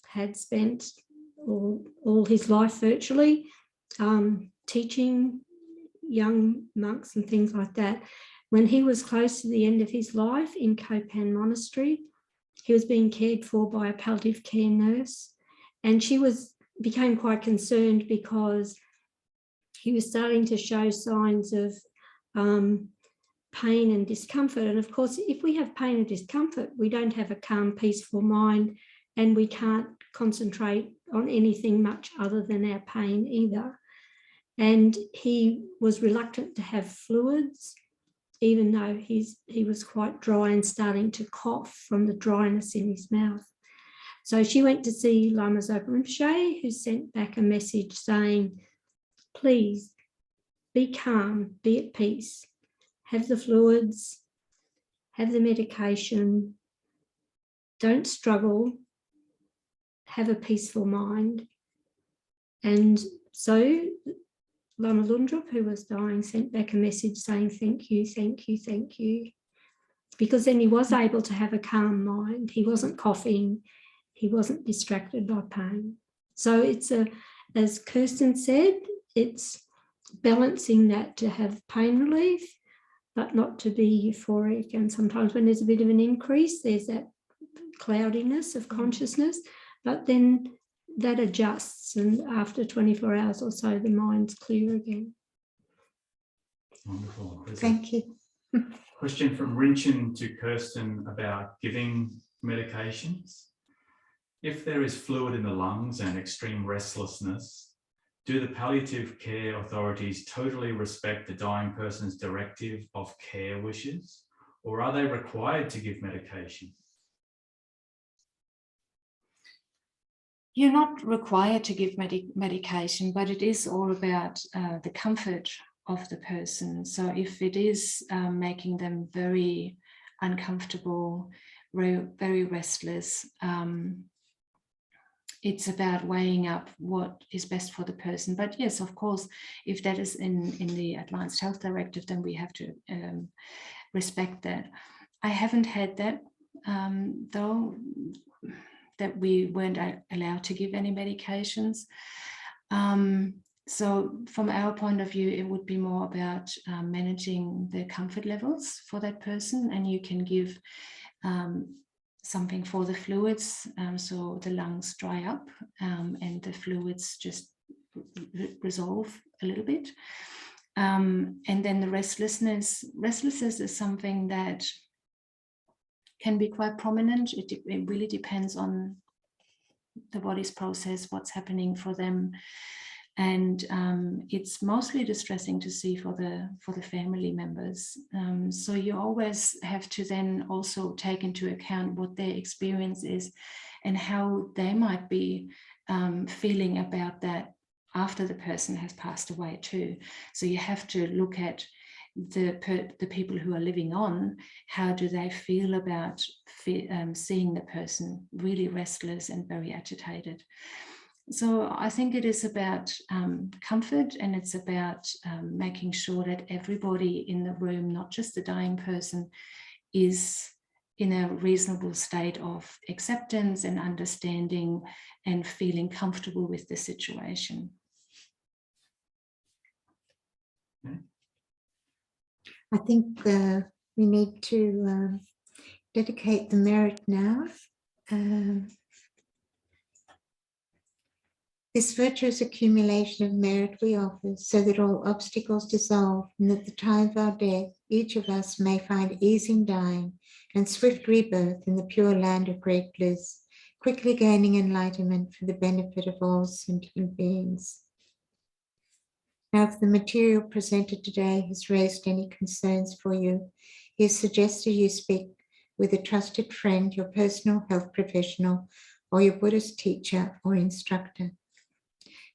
had spent all his life virtually teaching young monks and things like that, when he was close to the end of his life in Kopan Monastery, he was being cared for by a palliative care nurse, and she became quite concerned because he was starting to show signs of pain and discomfort. And of course, if we have pain and discomfort, we don't have a calm, peaceful mind, and we can't concentrate on anything much other than our pain either. And he was reluctant to have fluids. even though he was quite dry and starting to cough from the dryness in his mouth. So she went to see Lama Zopa Rinpoche, who sent back a message saying, please be calm, be at peace, have the fluids, have the medication, don't struggle, have a peaceful mind. And so Lama Lundrup, who was dying, sent back a message saying, thank you, thank you, thank you. Because then he was able to have a calm mind. He wasn't coughing. He wasn't distracted by pain. So it's as Kirsten said, it's balancing that to have pain relief, but not to be euphoric. And sometimes when there's a bit of an increase, there's that cloudiness of consciousness, but then that adjusts, and after 24 hours or so, the mind's clear again. Wonderful. Thank you. Question from Rinchin to Kirsten about giving medications. If there is fluid in the lungs and extreme restlessness, do the palliative care authorities totally respect the dying person's directive of care wishes, or are they required to give medication? You're not required to give medication, but it is all about the comfort of the person. So if it is making them very uncomfortable, very restless, it's about weighing up what is best for the person. But yes, of course, if that is in the Advanced Health Directive, then we have to respect that. I haven't had that, though, that we weren't allowed to give any medications. So from our point of view, it would be more about managing the comfort levels for that person, and you can give something for the fluids, so the lungs dry up and the fluids just resolve a little bit. And then the restlessness is something that can be quite prominent. It really depends on the body's process, what's happening for them. And it's mostly distressing to see for the family members. So you always have to then also take into account what their experience is and how they might be feeling about that after the person has passed away too. So you have to look at the people who are living on. How do they feel about seeing the person really restless and very agitated? So I think it is about comfort, and it's about making sure that everybody in the room, not just the dying person, is in a reasonable state of acceptance and understanding and feeling comfortable with the situation. I think we need to dedicate the merit now. This virtuous accumulation of merit we offer, so that all obstacles dissolve, and at the time of our death, each of us may find ease in dying and swift rebirth in the pure land of great bliss, quickly gaining enlightenment for the benefit of all sentient beings. Now, if the material presented today has raised any concerns for you, he has suggested you speak with a trusted friend, your personal health professional, or your Buddhist teacher or instructor.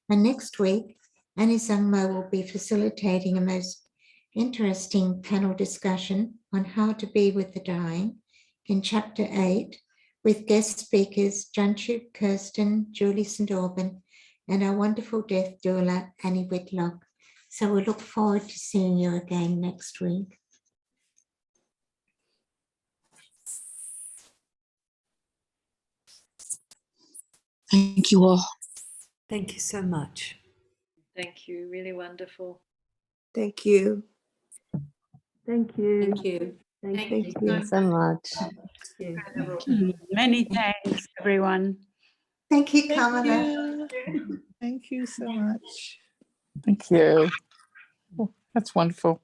And next week, Annie Sangmo will be facilitating a most interesting panel discussion on how to be with the dying in Chapter 8, with guest speakers Janchu, Kirsten, Julie St. Auburn, and our wonderful death doula, Annie Whitlock. So we look forward to seeing you again next week. Thank you all. Thank you so much. Thank you. Really wonderful. Thank you. Thank you. Thank you. Thank you. So much. Many thanks, everyone. Thank you, Kamala. Thank you so much. Thank you. Oh, that's wonderful.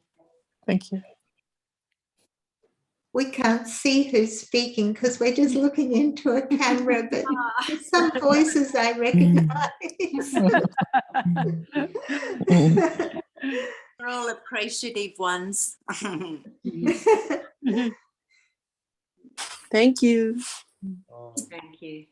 Thank you. We can't see who's speaking because we're just looking into a camera, but some voices I recognize. all appreciative ones. Thank you. Thank you.